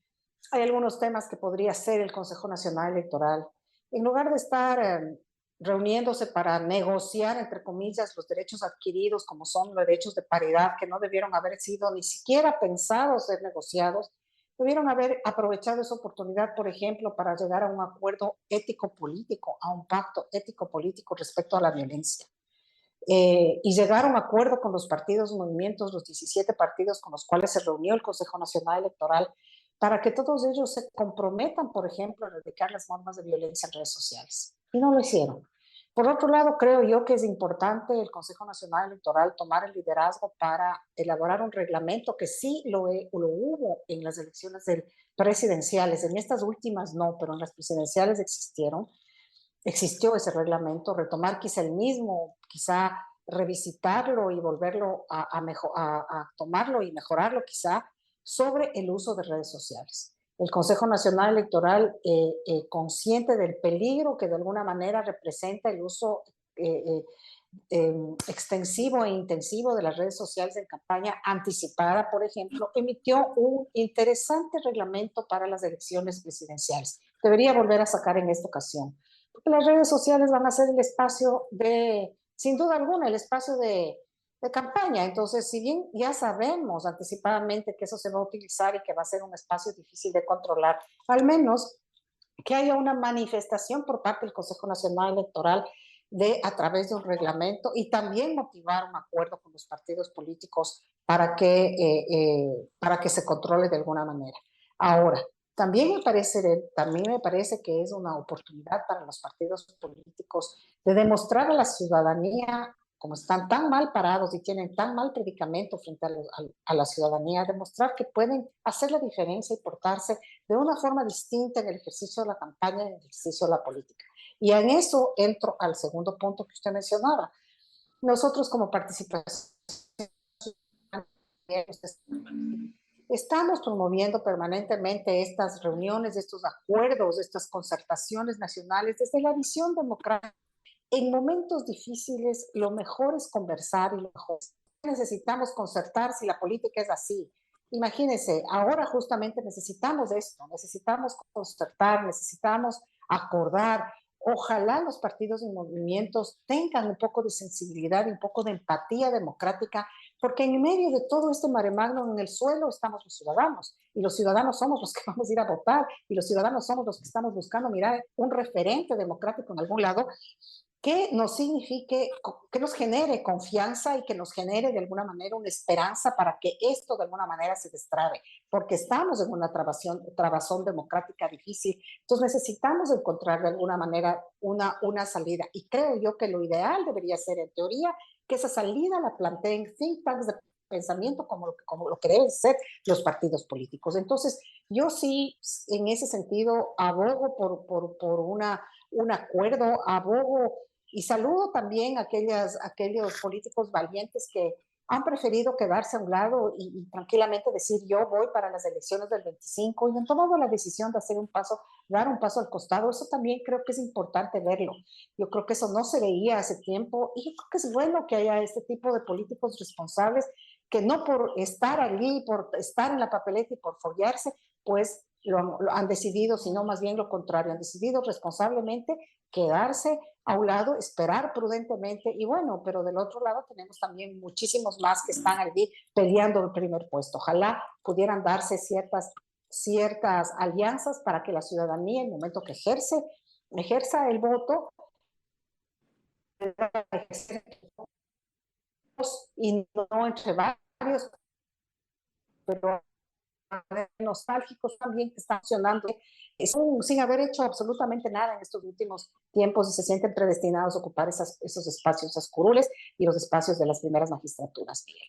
hay algunos temas que podría hacer el Consejo Nacional Electoral. En lugar de estar reuniéndose para negociar, entre comillas, los derechos adquiridos, como son los derechos de paridad, que no debieron haber sido ni siquiera pensados ser negociados, debieron haber aprovechado esa oportunidad, por ejemplo, para llegar a un acuerdo ético-político, a un pacto ético-político respecto a la violencia. Y llegar a un acuerdo con los partidos, movimientos, los 17 partidos con los cuales se reunió el Consejo Nacional Electoral, para que todos ellos se comprometan, por ejemplo, a erradicar las normas de violencia en redes sociales. Y no lo hicieron. Por otro lado, creo yo que es importante el Consejo Nacional Electoral tomar el liderazgo para elaborar un reglamento que sí lo hubo en las elecciones presidenciales. En estas últimas no, pero en las presidenciales existió ese reglamento, retomar quizá el mismo, quizá revisitarlo y volverlo a tomarlo y mejorarlo quizá sobre el uso de redes sociales. El Consejo Nacional Electoral, consciente del peligro que de alguna manera representa el uso extensivo e intensivo de las redes sociales en campaña anticipada, por ejemplo, emitió un interesante reglamento para las elecciones presidenciales. Debería volver a sacar en esta ocasión, porque las redes sociales van a ser el espacio sin duda alguna, el espacio de campaña. Entonces, si bien ya sabemos anticipadamente que eso se va a utilizar y que va a ser un espacio difícil de controlar, al menos que haya una manifestación por parte del Consejo Nacional Electoral a través de un reglamento, y también motivar un acuerdo con los partidos políticos para que se controle de alguna manera. Ahora, también me parece que es una oportunidad para los partidos políticos de demostrar a la ciudadanía, como están tan mal parados y tienen tan mal predicamento frente a la ciudadanía, demostrar que pueden hacer la diferencia y portarse de una forma distinta en el ejercicio de la campaña y en el ejercicio de la política. Y en eso entro al segundo punto que usted mencionaba. Nosotros como participación estamos promoviendo permanentemente estas reuniones, estos acuerdos, estas concertaciones nacionales desde la visión democrática. En momentos difíciles, lo mejor es conversar y lo mejor necesitamos concertar si la política es así. Imagínense, ahora justamente necesitamos esto, necesitamos concertar, necesitamos acordar. Ojalá los partidos y movimientos tengan un poco de sensibilidad y un poco de empatía democrática, porque en medio de todo este maremagno en el suelo estamos los ciudadanos, y los ciudadanos somos los que vamos a ir a votar, y los ciudadanos somos los que estamos buscando mirar un referente democrático en algún lado que nos signifique, que nos genere confianza y que nos genere de alguna manera una esperanza para que esto de alguna manera se destrabe, porque estamos en una trabazón democrática difícil. Entonces necesitamos encontrar de alguna manera una salida, y creo yo que lo ideal debería ser, en teoría, que esa salida la planteen think tanks de pensamiento como lo que deben ser los partidos políticos. Entonces yo sí, en ese sentido, abogo por un acuerdo, abogo y saludo también a aquellos políticos valientes que han preferido quedarse a un lado y tranquilamente decir yo voy para las elecciones del 25, y han tomado la decisión de dar un paso al costado. Eso también creo que es importante verlo. Yo creo que eso no se veía hace tiempo, y yo creo que es bueno que haya este tipo de políticos responsables que no por estar allí, por estar en la papeleta y por follarse, pues lo han decidido, sino más bien lo contrario, han decidido responsablemente quedarse a un lado, esperar prudentemente, y bueno, pero del otro lado tenemos también muchísimos más que están allí peleando el primer puesto. Ojalá pudieran darse ciertas alianzas para que la ciudadanía, en el momento que ejerza el voto, y no entre varios, pero nostálgicos también que están funcionando sin haber hecho absolutamente nada en estos últimos tiempos, y se sienten predestinados a ocupar esos espacios, esas curules y los espacios de las primeras magistraturas, Miguel.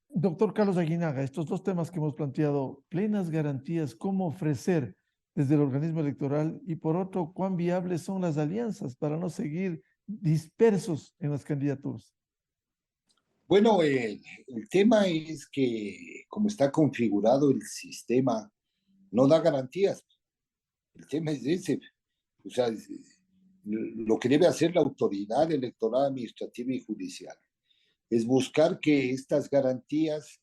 Doctor Carlos Aguinaga, estos dos temas que hemos planteado, plenas garantías, cómo ofrecer desde el organismo electoral, y por otro, cuán viables son las alianzas para no seguir dispersos en las candidaturas. Bueno, el tema es que como está configurado el sistema, no da garantías. El tema es ese. O sea, lo que debe hacer la autoridad electoral, administrativa y judicial es buscar que estas garantías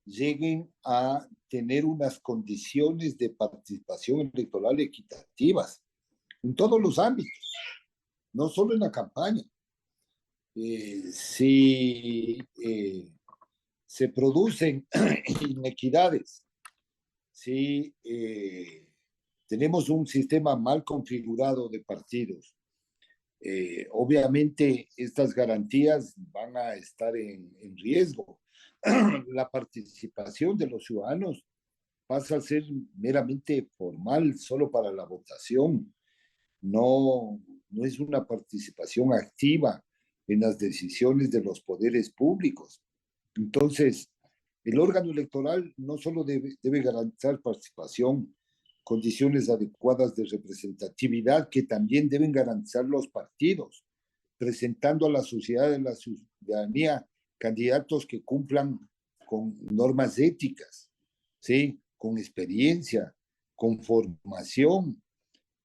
lleguen a tener unas condiciones de participación electoral equitativas en todos los ámbitos. no solo en la campaña. Si se producen inequidades, si tenemos un sistema mal configurado de partidos, obviamente estas garantías van a estar en riesgo. La participación de los ciudadanos pasa a ser meramente formal, solo para la votación. No es una participación activa en las decisiones de los poderes públicos. Entonces, el órgano electoral no solo debe garantizar participación, condiciones adecuadas de representatividad que también deben garantizar los partidos, presentando a la sociedad de la ciudadanía candidatos que cumplan con normas éticas, ¿sí? Con experiencia, con formación,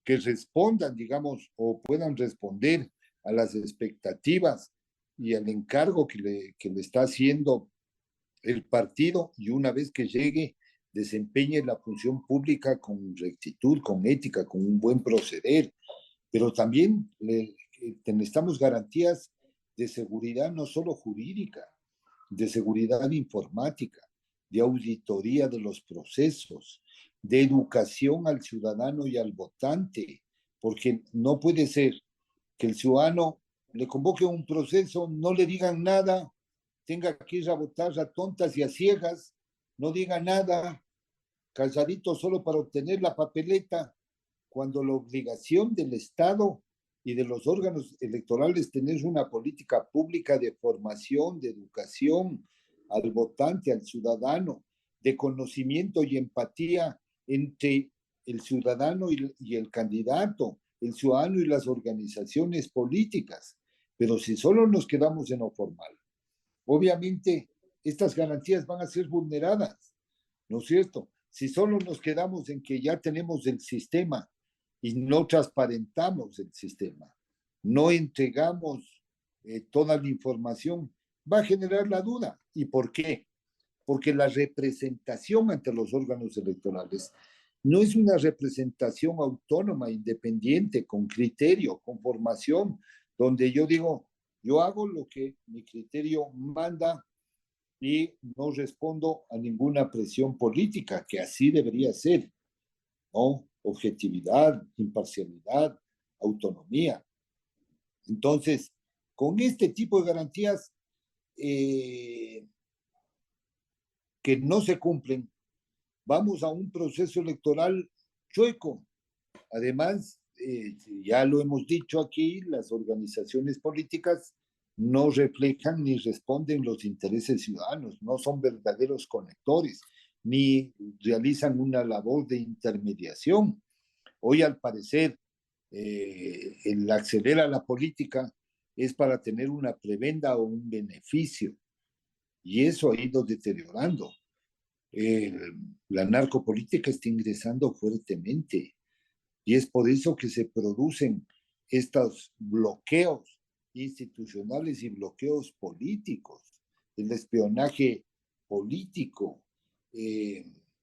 que respondan, digamos, o puedan responder a las expectativas y al encargo que le está haciendo el partido, y una vez que llegue, desempeñe la función pública con rectitud, con ética, con un buen proceder. Pero también necesitamos garantías de seguridad no solo jurídica, de seguridad informática, de auditoría de los procesos, de educación al ciudadano y al votante, porque no puede ser que el ciudadano le convoque un proceso, no le digan nada, tenga que ir a votar a tontas y a ciegas, no diga nada, calladito solo para obtener la papeleta, cuando la obligación del Estado y de los órganos electorales es tener una política pública de formación, de educación al votante, al ciudadano, de conocimiento y empatía entre el ciudadano y el candidato, el ciudadano y las organizaciones políticas. Pero si solo nos quedamos en lo formal, obviamente estas garantías van a ser vulneradas, ¿no es cierto? Si solo nos quedamos en que ya tenemos el sistema y no transparentamos el sistema, no entregamos toda la información, va a generar la duda. ¿Y por qué? Porque la representación ante los órganos electorales no es una representación autónoma, independiente, con criterio, con formación, donde yo digo, yo hago lo que mi criterio manda y no respondo a ninguna presión política, que así debería ser, ¿no? Objetividad, imparcialidad, autonomía. Entonces, con este tipo de garantías que no se cumplen, vamos a un proceso electoral chueco. Además, ya lo hemos dicho aquí, las organizaciones políticas no reflejan ni responden los intereses ciudadanos, no son verdaderos conectores, ni realizan una labor de intermediación. Hoy, al parecer, el acceder a la política es para tener una prebenda o un beneficio, y eso ha ido deteriorando. La narcopolítica está ingresando fuertemente, y es por eso que se producen estos bloqueos institucionales y bloqueos políticos, el espionaje político.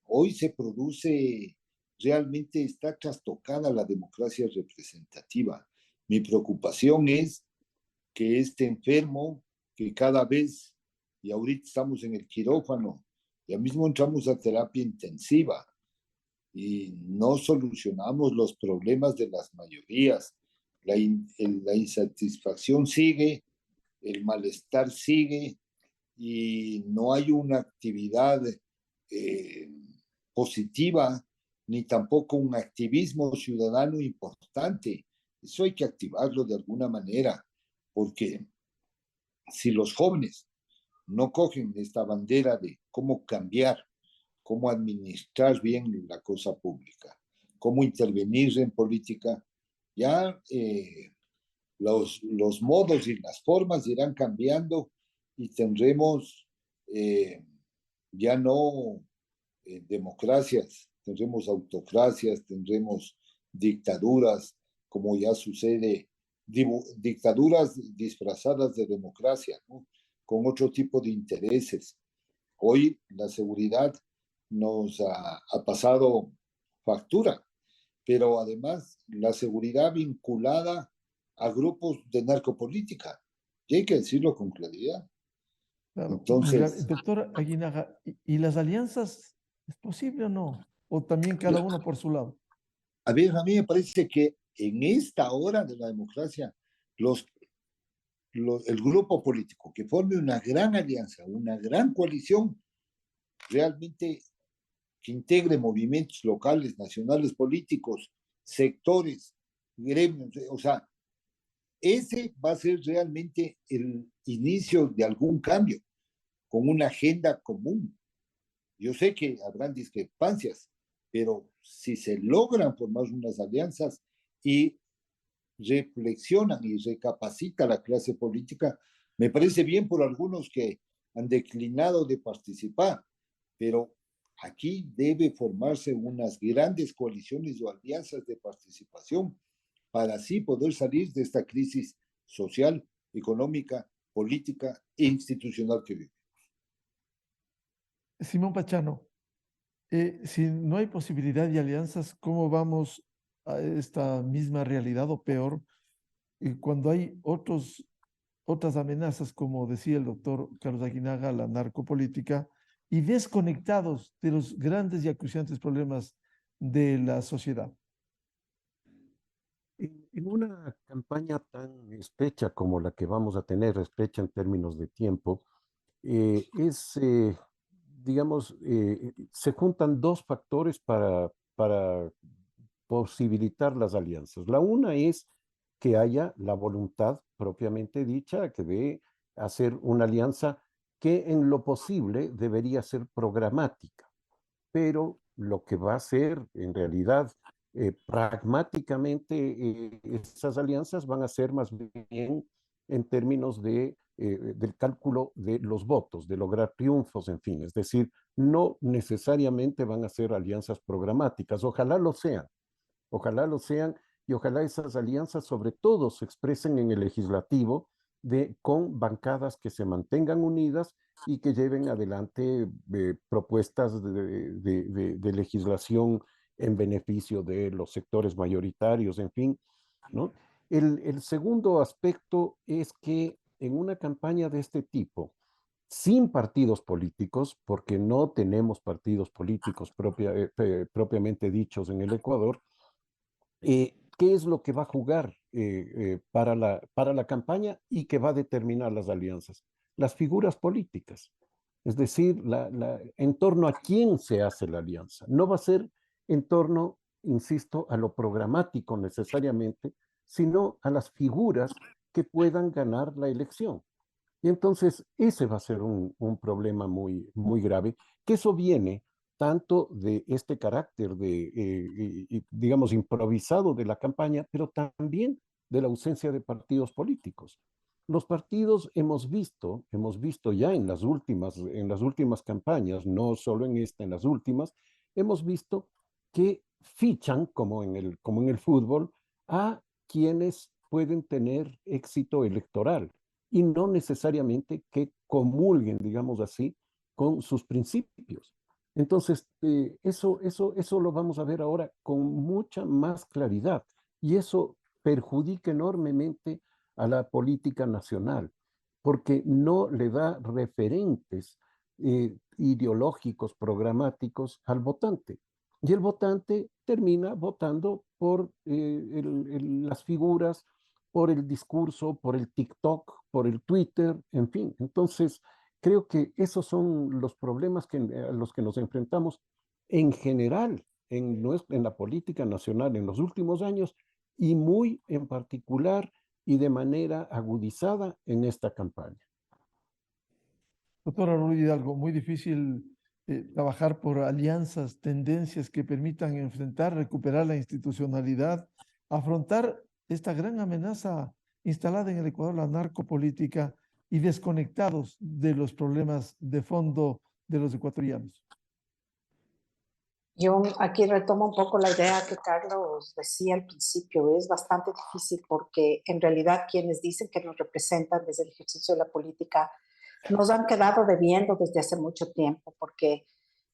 Hoy se produce, realmente está trastocada la democracia representativa. Mi preocupación es que este enfermo, que cada vez, y ahorita estamos en el quirófano, ya mismo entramos a terapia intensiva, y no solucionamos los problemas de las mayorías. La insatisfacción sigue, el malestar sigue, y no hay una actividad positiva, ni tampoco un activismo ciudadano importante. Eso hay que activarlo de alguna manera, porque si los jóvenes no cogen esta bandera de cómo cambiar, cómo administrar bien la cosa pública, cómo intervenir en política, ya los modos y las formas irán cambiando, y tendremos ya no democracias, tendremos autocracias, tendremos dictaduras, como ya sucede, dictaduras disfrazadas de democracia, ¿no? Con otro tipo de intereses. Hoy la seguridad nos ha pasado factura, pero además la seguridad vinculada a grupos de narcopolítica. Y hay que decirlo con claridad. Claro. Entonces, Doctor Aguinaga, ¿y las alianzas es posible o no? ¿O también cada uno por su lado? a ver, a mí me parece que en esta hora de la democracia, el grupo político que forme una gran alianza, una gran coalición, realmente que integre movimientos locales, nacionales, políticos, sectores, gremios, o sea, ese va a ser realmente el inicio de algún cambio, con una agenda común. Yo sé que habrán discrepancias, pero si se logran formar unas alianzas y reflexionan y recapacita la clase política, me parece bien por algunos que han declinado de participar, pero aquí debe formarse unas grandes coaliciones o alianzas de participación para así poder salir de esta crisis social, económica, política e institucional que vive. Simón Pachano, si no hay posibilidad de alianzas, ¿cómo vamos a esta misma realidad o peor? Cuando hay otras amenazas, como decía el doctor Carlos Aguinaga, la narcopolítica, y desconectados de los grandes y acuciantes problemas de la sociedad. En una campaña tan estrecha como la que vamos a tener, estrecha en términos de tiempo, digamos, se juntan dos factores para posibilitar las alianzas. La una es que haya la voluntad propiamente dicha, que de hacer una alianza que en lo posible debería ser programática, pero lo que va a ser en realidad pragmáticamente esas alianzas van a ser más bien en términos del cálculo de los votos, de lograr triunfos, en fin, es decir, no necesariamente van a ser alianzas programáticas, ojalá lo sean, y ojalá esas alianzas sobre todo se expresen en el legislativo con bancadas que se mantengan unidas y que lleven adelante propuestas de legislación en beneficio de los sectores mayoritarios, en fin, ¿no? El segundo aspecto es que en una campaña de este tipo, sin partidos políticos, porque no tenemos partidos políticos propiamente dichos en el Ecuador, ¿qué es lo que va a jugar para la campaña y que va a determinar las alianzas? Las figuras políticas. Es decir, en torno a quién se hace la alianza. No va a ser en torno, insisto, a lo programático necesariamente, sino a las figuras que puedan ganar la elección. Y entonces ese va a ser un problema muy, muy grave, que eso viene tanto de este carácter digamos, improvisado de la campaña, pero también de la ausencia de partidos políticos. Los partidos hemos visto ya en las últimas campañas, no solo en esta, en las últimas, hemos visto que fichan, como en el fútbol, a quienes pueden tener éxito electoral y no necesariamente que comulguen, digamos así, con sus principios. Entonces, eso lo vamos a ver ahora con mucha más claridad y eso perjudica enormemente a la política nacional, porque no le da referentes ideológicos, programáticos al votante. Y el votante termina votando por las figuras, por el discurso, por el TikTok, por el Twitter, en fin. Entonces, creo que esos son los problemas a los que nos enfrentamos en general en la política nacional en los últimos años y muy en particular y de manera agudizada en esta campaña. Doctora Ruiz Hidalgo, muy difícil trabajar por alianzas, tendencias que permitan enfrentar, recuperar la institucionalidad, afrontar esta gran amenaza instalada en el Ecuador, la narcopolítica, y desconectados de los problemas de fondo de los ecuatorianos. Yo aquí retomo un poco la idea que Carlos decía al principio. Es bastante difícil porque en realidad quienes dicen que nos representan desde el ejercicio de la política nos han quedado debiendo desde hace mucho tiempo porque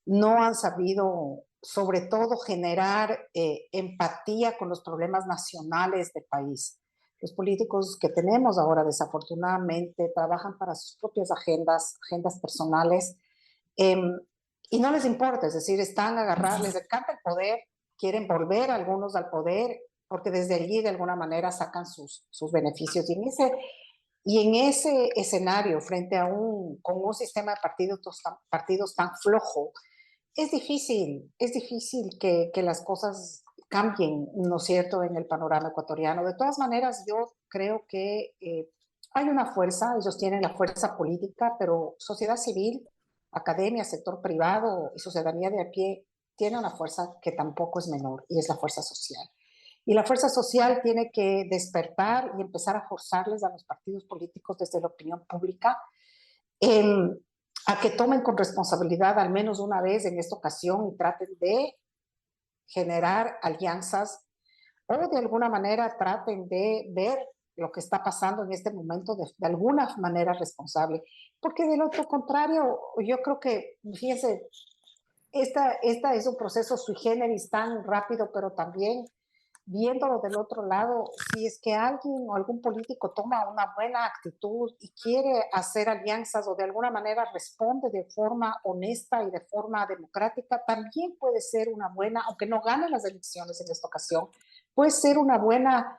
no han sabido, sobre todo, generar empatía con los problemas nacionales del país. Los políticos que tenemos ahora, desafortunadamente, trabajan para sus propias agendas personales, y no les importa, es decir, están agarrados, les encanta el poder, quieren volver algunos al poder, porque desde allí de alguna manera sacan sus beneficios. Y en ese escenario, frente a con un sistema de partidos tan flojo, es difícil que las cosas cambien, ¿no es cierto?, en el panorama ecuatoriano. De todas maneras, yo creo que hay una fuerza, ellos tienen la fuerza política, pero sociedad civil, academia, sector privado y ciudadanía de a pie tiene una fuerza que tampoco es menor, y es la fuerza social. Y la fuerza social tiene que despertar y empezar a forzarles a los partidos políticos desde la opinión pública a que tomen con responsabilidad al menos una vez en esta ocasión y traten de generar alianzas o de alguna manera traten de ver lo que está pasando en este momento de alguna manera responsable. Porque del otro contrario, yo creo que, fíjense, esta es un proceso sui generis tan rápido, pero también viéndolo del otro lado, si es que alguien o algún político toma una buena actitud y quiere hacer alianzas o de alguna manera responde de forma honesta y de forma democrática, también puede ser una buena, aunque no gane las elecciones en esta ocasión, puede ser una buena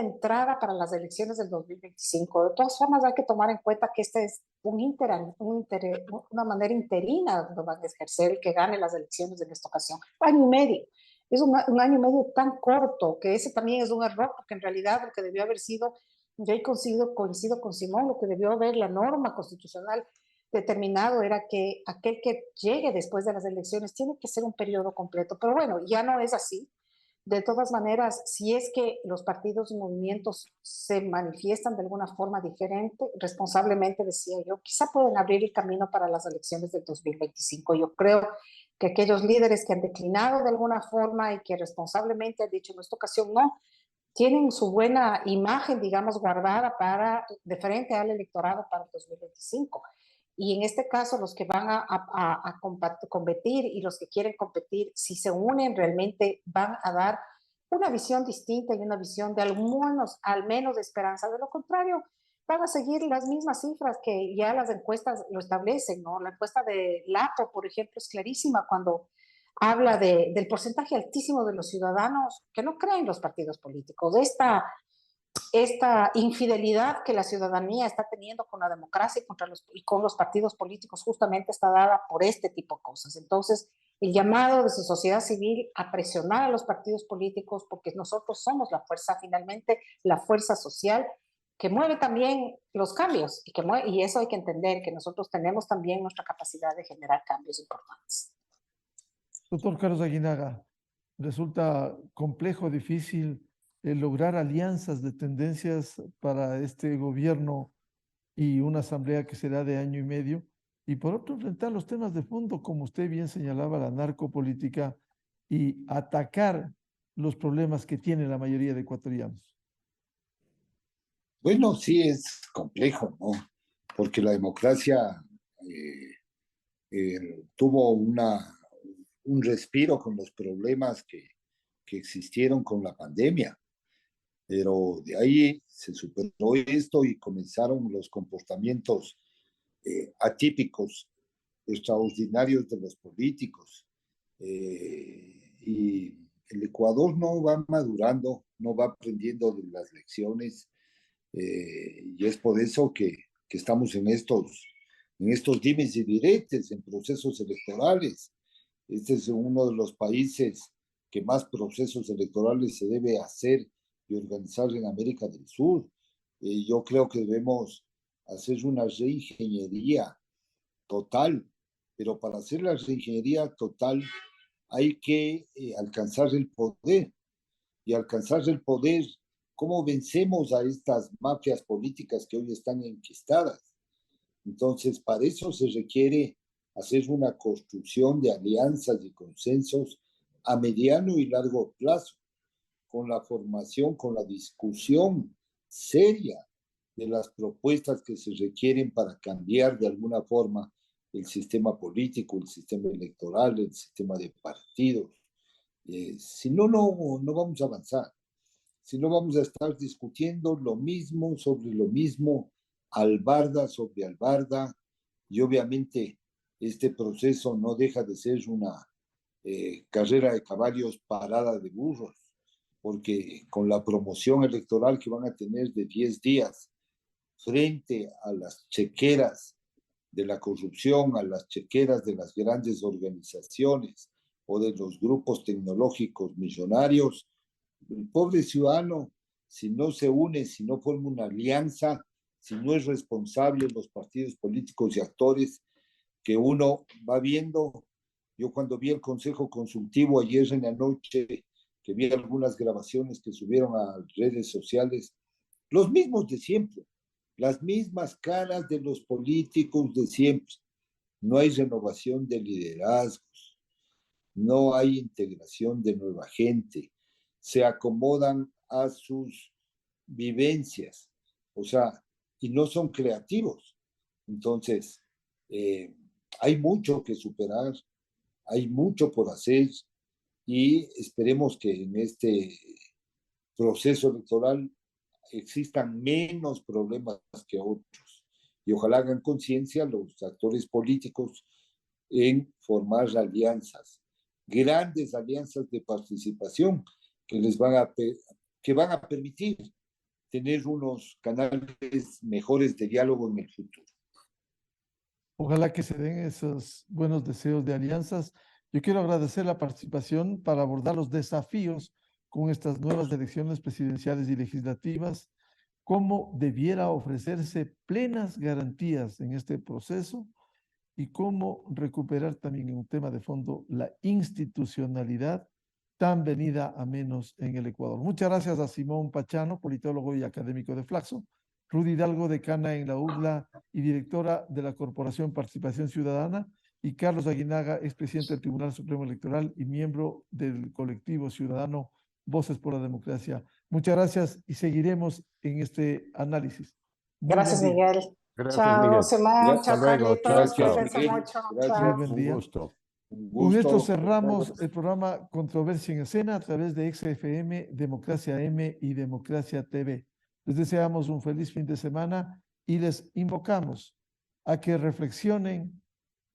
entrada para las elecciones del 2025. De todas formas, hay que tomar en cuenta que este es una manera interina donde van a ejercer el que gane las elecciones en esta ocasión. Año y medio. Es un año y medio tan corto que ese también es un error, porque en realidad lo que debió haber sido, yo ahí coincido con Simón, lo que debió haber la norma constitucional determinado era que aquel que llegue después de las elecciones tiene que ser un periodo completo, pero bueno, ya no es así. De todas maneras, si es que los partidos y movimientos se manifiestan de alguna forma diferente, responsablemente decía yo, quizá pueden abrir el camino para las elecciones del 2025. Yo creo que aquellos líderes que han declinado de alguna forma y que responsablemente han dicho en esta ocasión no, tienen su buena imagen, digamos, guardada de frente al electorado para el 2025. Y en este caso, los que van a competir y los que quieren competir, si se unen, realmente van a dar una visión distinta y una visión de al menos de esperanza. De lo contrario, van a seguir las mismas cifras que ya las encuestas lo establecen, ¿no? La encuesta de LAPO, por ejemplo, es clarísima cuando habla del porcentaje altísimo de los ciudadanos que no creen los partidos políticos, de esta infidelidad que la ciudadanía está teniendo con la democracia y con los partidos políticos justamente está dada por este tipo de cosas. Entonces, el llamado de su sociedad civil a presionar a los partidos políticos, porque nosotros somos la fuerza, finalmente, la fuerza social que mueve también los cambios y eso hay que entender, que nosotros tenemos también nuestra capacidad de generar cambios importantes. Doctor Carlos Aguinaga, resulta complejo, difícil lograr alianzas de tendencias para este gobierno y una asamblea que será de año y medio, y por otro enfrentar los temas de fondo, como usted bien señalaba, la narcopolítica y atacar los problemas que tiene la mayoría de ecuatorianos. Bueno, sí es complejo, ¿no? Porque la democracia tuvo un respiro con los problemas que existieron con la pandemia. Pero de ahí se superó esto y comenzaron los comportamientos atípicos, extraordinarios de los políticos. Y el Ecuador no va madurando, no va aprendiendo de las lecciones, y es por eso que estamos en estos dimes y diretes, en procesos electorales. Este es uno de los países que más procesos electorales se debe hacer y organizar en América del Sur. Yo creo que debemos hacer una reingeniería total, pero para hacer la reingeniería total hay que alcanzar el poder. Y alcanzar el poder, ¿cómo vencemos a estas mafias políticas que hoy están enquistadas? Entonces, para eso se requiere hacer una construcción de alianzas y consensos a mediano y largo plazo, con la formación, con la discusión seria de las propuestas que se requieren para cambiar de alguna forma el sistema político, el sistema electoral, el sistema de partidos. Si no, no vamos a avanzar. Si no vamos a estar discutiendo lo mismo sobre lo mismo, albarda sobre albarda, y obviamente este proceso no deja de ser una carrera de caballos parada de burros, porque con la promoción electoral que van a tener de 10 días frente a las chequeras de la corrupción, a las chequeras de las grandes organizaciones o de los grupos tecnológicos millonarios, el pobre ciudadano, si no se une, si no forma una alianza, si no es responsable los partidos políticos y actores que uno va viendo. Yo cuando vi el Consejo Consultivo ayer en la noche, que vi algunas grabaciones que subieron a redes sociales, los mismos de siempre, las mismas caras de los políticos de siempre. No hay renovación de liderazgos, no hay integración de nueva gente, se acomodan a sus vivencias, o sea, y no son creativos. Entonces, hay mucho que superar, hay mucho por hacer, y esperemos que en este proceso electoral existan menos problemas que otros, y ojalá hagan conciencia los actores políticos en formar alianzas, grandes alianzas de participación que van a permitir tener unos canales mejores de diálogo en el futuro. Ojalá que se den esos buenos deseos de alianzas. Yo quiero agradecer la participación para abordar los desafíos con estas nuevas elecciones presidenciales y legislativas, cómo debiera ofrecerse plenas garantías en este proceso y cómo recuperar también en un tema de fondo la institucionalidad tan venida a menos en el Ecuador. Muchas gracias a Simón Pachano, politólogo y académico de Flaxo, Rudy Hidalgo, decana en la UDLA y directora de la Corporación Participación Ciudadana, y Carlos Aguinaga, expresidente del Tribunal Supremo Electoral y miembro del colectivo ciudadano Voces por la Democracia. Muchas gracias y seguiremos en este análisis. Gracias, Miguel. Gracias, Chao, Miguel. Simón. Hasta Chao, luego. Carlitos. Chao, Cuídense Miguel. mucho. Gracias. Chao. Buen día. Un gusto. Con esto cerramos el programa Controversia en Escena a través de XFM, Democracia M y Democracia TV. Les deseamos un feliz fin de semana y les invocamos a que reflexionen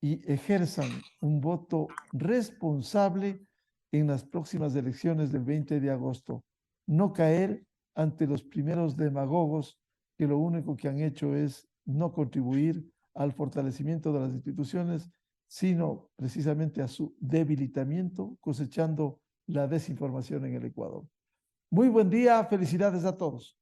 y ejerzan un voto responsable en las próximas elecciones del 20 de agosto. No caer ante los primeros demagogos que lo único que han hecho es no contribuir al fortalecimiento de las instituciones, sino precisamente a su debilitamiento, cosechando la desinformación en el Ecuador. Muy buen día, felicidades a todos.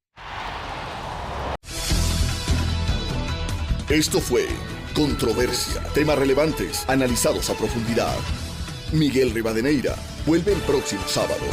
Esto fue Controversia, temas relevantes analizados a profundidad. Miguel Rivadeneira vuelve el próximo sábado.